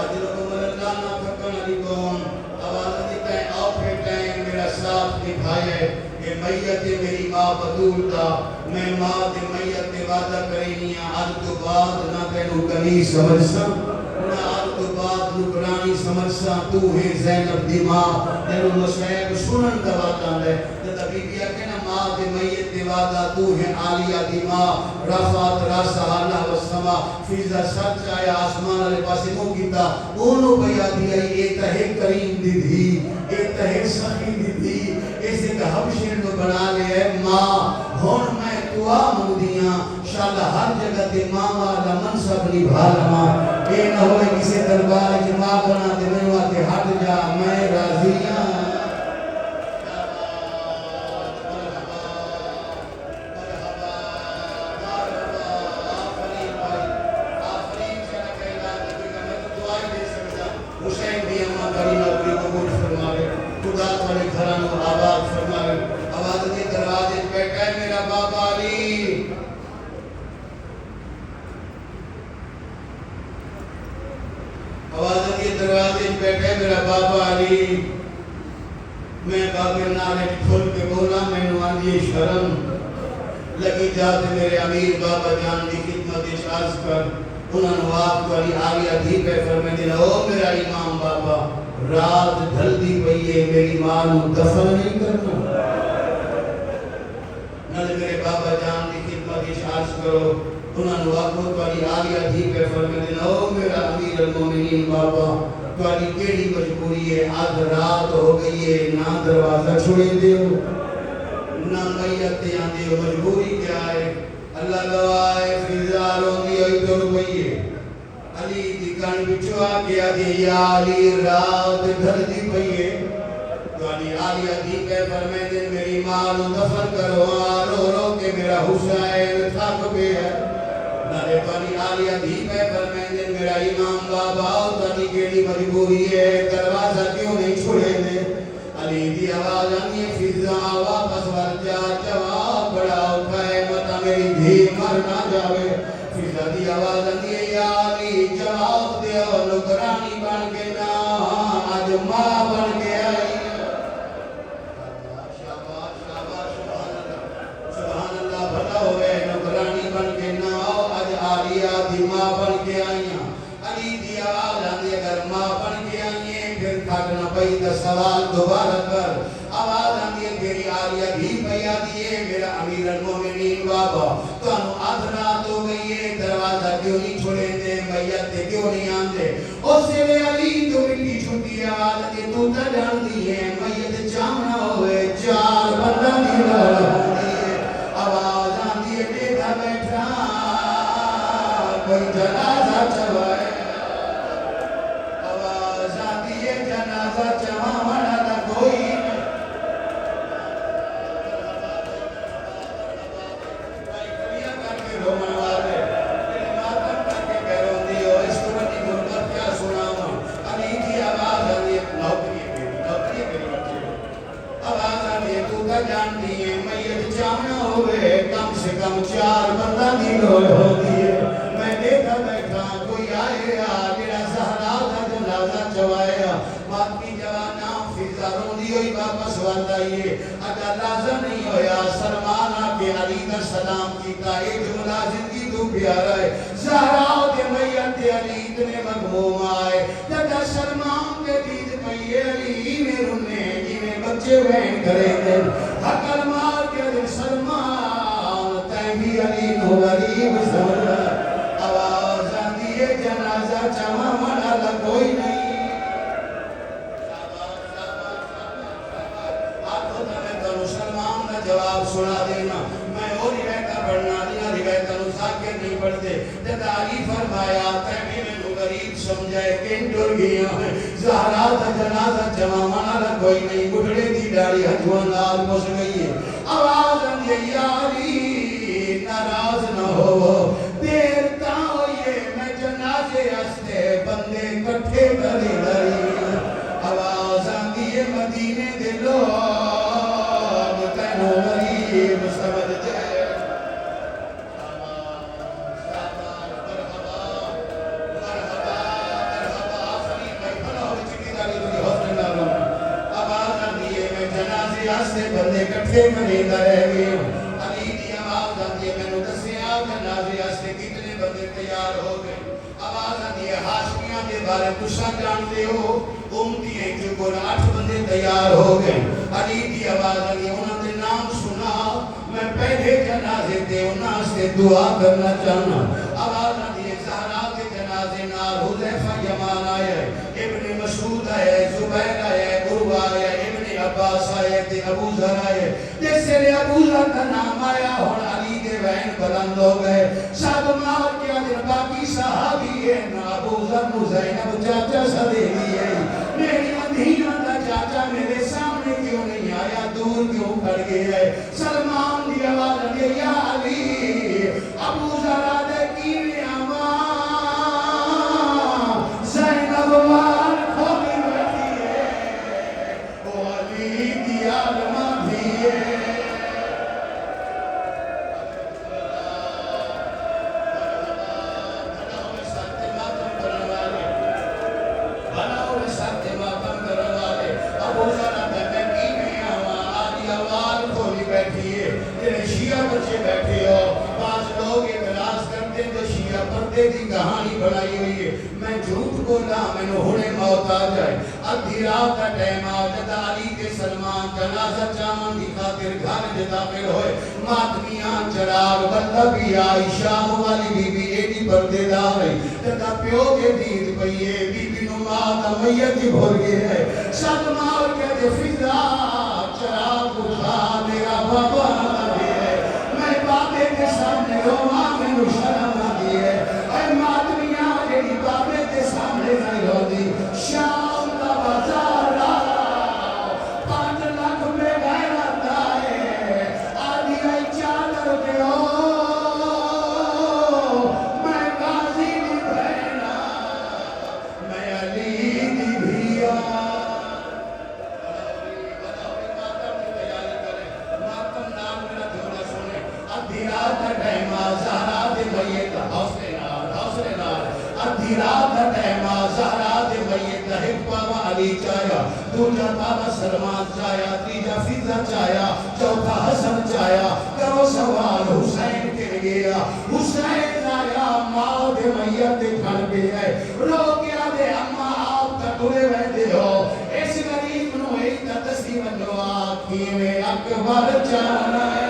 آج لوگوں میں اللہ نہ تھکن علی کون آواز دیتا ہے آؤ پھیٹا ہے میرا ساتھ دکھائے کہ میت میری ماں بدول دا میں ماں دے میت تے وعدہ کرینیاں آج تو بعد نہ تینو کنی سمجھسا نہ آج تو بعد نکرانی سمجھسا تو ہے زینب دی ماں تینو مسائب سنن دا وعدہ لے جتا بی بی آکے نا ماں دے میت تے وعدہ تو ہے عالیہ دی ماں رفعت راسہ اللہ والسما فیضا سچ آیا آسمان علیہ پاسے مو کیتا اونو بیا دیا ایک تہے کریم دی دی ایک تہے سخی دی دی اسے کہ حبشیر نو بنا لے ہے ماں ہون میں دعا مندیاں شاءاللہ ہر جگہ تے ماں والا منصب نبھا لما اے نہ ہوئے کسی دربار جماع بنا دے میں آتے ہٹ جا میں راضیاں حسین بھی اماں کریم اپنی قبول فرمائے خدا تمہارے گھرانوں آباد فرمائے آواز کے دروازے بیٹھا ہے میرا بابا علی آواز کے دروازے بیٹھا ہے میرا بابا علی میں بابر نالے کھل کے بولا میں نواندی شرم لگی جات میرے امیر بابا جان دی خدمت عرض کر انہوں نے آپ کو علی آگیا دھی پہ فرمے دینا او میرا امام بابا رات ڈھل دی پئیے میری ماں نو دفن نہیں کرنا نہ میرے بابا جان دی خدمت عرض کرو انہوں نے آپ کو علی آگیا دھی پہ فرمے دینا او میرا امیر المومنین بابا تو علی کیڑی مجبوری ہے آدھ رات ہو گئی ہے نہ دروازہ چھوڑے دیو نہ میت آندے مجبوری کیا ہے اللہ گواہ فضال ہوندی ہوئی تو روئیے علی دی کان بچوا کیا دی یا علی رات گھر دی پئیے تو علی آلیہ دی پہ فرمائے دن میری ماں نو دفن کرو رو رو کے میرا حسین تھک پہ ہے نالے تو علی آلیہ دی پہ فرمائے دن میرا امام بابا تو علی کیڑی مجبوری ہے دروازہ کیوں نہیں چھوڑے دے علی دی آواز آنی فضا واپس ورجا جواب بڑا اٹھائے مطا میری دھی مر نہ جاوے فضا دی آواز آنی یا علی جواب دے نکرانی بن کے نا آج ماں بن کے آئی شاباش شاباش سبحان اللہ بھلا ہوئے نکرانی بن کے نا آج آلیہ دی ماں بن کے آئی علی دی آواز آنی اگر ماں بن کے آئی پھر کھاٹنا پئی دا سوال دوبارہ کر آواز آنی ہے تیری آلیہ بھی پیا دیئے میرا امیر المومنین بابا تو انو آدھرات ہو گئی ہے دروازہ کیوں نہیں چھوڑے دے میت کیوں نہیں آندے اسے لے علی تو مٹی چھوٹی آواز آنی تو تا جان دی ہے میت چامنا ہوئے 4 بندہ نہیں لڑا آواز آنی ہے دیکھا بیٹھا کوئی جنازہ چوائے جنازہ چاہاں منا نہ کوئی بھائی کلیا کر کے رو منوالے تیرے ماتم کر کے بیرون دیو اس کو بڑی غربت کیا سناؤں علی کی آواز آنی ہے نوکری میری بچے آواز آنی ہے تو تا جان دیئے میت چاہنا ہوئے کم سے کم 4 بندہ نہیں روئے ہو دیئے میں دیکھا بیٹھا کوئی آئے میرا زہرا تھا جنازہ چوائے بات کی جوانا فضا روندی ہوئی واپس واتائیے اگر لازہ نہیں ہویا سلمانہ کے علی کا سلام کیتا ایک جملہ زندگی تو پیارا ہے زہراؤ کے میت علی اتنے مغموم آئے جگہ سلمان کے دید پئیے علی میں رنے جی میں بچے بہن کریں گے حقل مار کے دل سلمان تین بھی علی نو غریب سمجھا آواز آندی ہے جنازہ چاہاں منا کوئی نہیں جواب سنا دینا میں وہ روایتاں پڑھنا دیاں روایتاں ذاکر نہیں پڑھتے جب علی فرمایا تے میں غریب سمجھائے کن ٹر گیا ہے زہرا دا جنازہ جمع مانا کوئی نہیں بڑھڑے دی داڑھی ہجوان لال پس گئی ہے آواز اندھی یا علی ناراض نہ ہو دیر تا ہوئے میں جنازے ہستے بندے کٹھے کرے لئی آواز اندھی مدینے دے لوگ تینو غریب سمجھ جائے بندے کٹھے مریدہ رہ گئے علی دی آواز آتی ہے میں نے دسیا جنازے آستے کتنے بندے تیار ہو گئے آواز آتی ہے ہاشمیاں کے بارے تسا جانتے ہو امتی ہیں جو کو 8 بندے تیار ہو گئے علی دی آواز آتی ہے انہوں نے نام سنا میں پہلے جنازے تے انہوں سے دعا کرنا چاہنا آواز آتی ہے زہرا کے جنازے نال حذیفہ یمان آیا ابن مسعود آیا زبیر آیا عروہ آیا عباس آئے تھے ابو ذر آئے جیسے لئے ابو ذر کا نام آیا اور علی کے وین بلند ہو گئے ساتھ مار کیا دن باقی صحابی ہے نا ابو ذر زینب چاچا صدیقی ہے میری مدینہ کا چاچا میرے سامنے کیوں نہیں آیا دور کیوں کھڑ گیا ہے سلمان دی آواز لگے یا علی ابو ذر آدھے کی میں آما زینب مار کھولی بیٹھی ہے وہ علی دی عالمہ بھی ہے کہانی بڑھائی ہوئی ہے میں جھوٹ بولا میں نے ہونے موت آ جائے ادھی رات کا ٹائم آ جدا علی کے سلمان جنازہ چاہن دی خاطر گھر جو داخل ہوئے ماتمیاں چراغ بندہ بھی عائشہ والی بی بی ایڈی پردے دار ہے جدا پیو کے دید پئیے بی بی نمات میت ہی بھر گئے ہے ساتھ مار کے جو فضا چراغ اٹھا میرا بابا نبی ہے میں بابے کے سامنے روما میں شرم آدھی ہے اے ماتمیاں جیڑی بابے کے سامنے نہیں ہو دی شام کا بازار آؤ 5 لاکھ میں غیرت آئے آدھی آئی چادر دیو میں غازی دی بہنا میں علی دی بھیا ماتم کی تیاری کریں ماتم نام میرا جھوڑا سنے ادھی رات کا ٹائم زہرا دے میت حوصلے نال ادھی رات کا ٹائم زہرا دے میت ایک بابا علی چایا دوجا بابا سلمان چایا تیجا فضا چایا چوتھا حسن چایا کرو سوال حسین گر گیا حسین آیا ماں دے میت کھڑ گیا رو گیا دے اما آپ کا ٹورے ویدے ہو اس غریب نو ایک تسلیم جو آکھی میں اکبر چانا ہے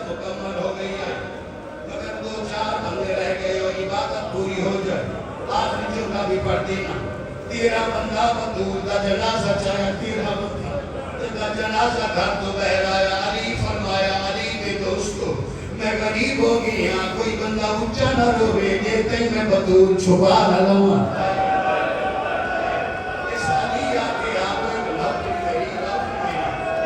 مکمل ہو گئی ہے مگر 2-4 بندے رہ گئے اور عبادت پوری ہو جائے آخری جملہ بھی پڑھ دینا 13 بندہ بدور کا جنازہ چاہیا 13 بندہ جب جنازہ گھر تو بہر آیا علی فرمایا علی کے دوستو میں غریب ہو گیا کوئی بندہ اچھا نہ روے دیتے میں بدور چھپا نہ لوں اس علی آکے آگے بلد غریب آگے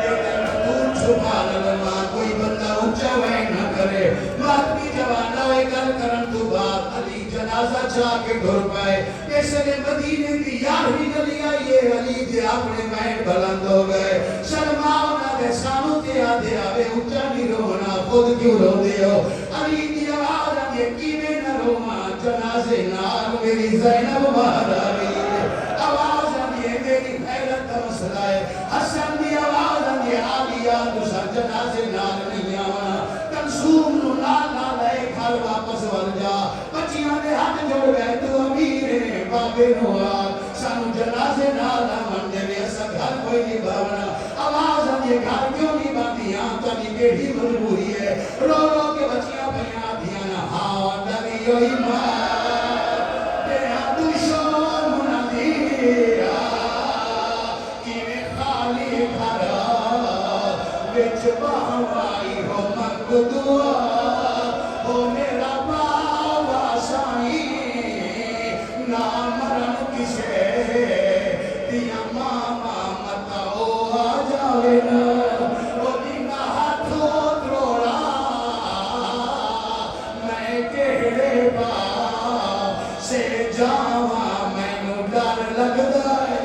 دیتے میں بدور چھپا نہ لوں کوئی بندہ اچھا وہیں نہ کرے ماتمی جوانا ہوئے گل کرن تو بات علی جنازہ چاہ کے گھر پائے کیسے نے مدینے دی 11ویں گلی آئیے علی دے اپنے مہن بلند ہو گئے سلمان دے سانو تے آدھے آوے اچھا نہیں رونا خود کیوں رو دے ہو علی دی آواز آدھے کیویں نہ روما جنازے نال میری زینب باہر آ گئی ہے آواز آدھے میری خیرت کا مسئلہ ہے حسن دی آواز آدھے آلیا دوسرا جنازے نال نہیں آونا کنسوم نو نال لے گھر واپس ور جا بچیاں دے ہاتھ جوڑ گئے تو امیر بابے نو سانو جنازے نال کوئی نہیں بھرنا آواز یہ گھر کیوں نہیں بنتی تاری کیڑی مجبوری ہے رو رو کے بچیاں بھیاں دیا نا ہاں نبی ایمان تیرا دشمن منادیا کیویں خالی گھرا وچ باوائی ہو منگ دعا ہو میرا بابا سائیں نہ مرن کسے دیا ماما متاؤ آ جاوے نا وہ دینا ہاتھوں دروڑا میں کہڑے باپ سے جاواں مینوں ڈر لگدا ہے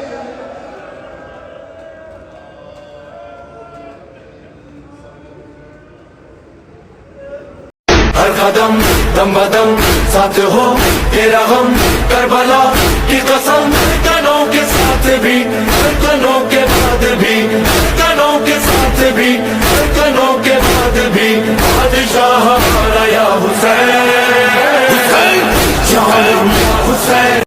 ہر قدم دم بدم ساتھ ہو تیرا غم کربلا کی قسم کنوں کے ساتھ بھی کنوں کے بعد بھی کنوں کے ساتھ بھی کنوں کے بعد بھی بادشاہ ہمارا یا حسین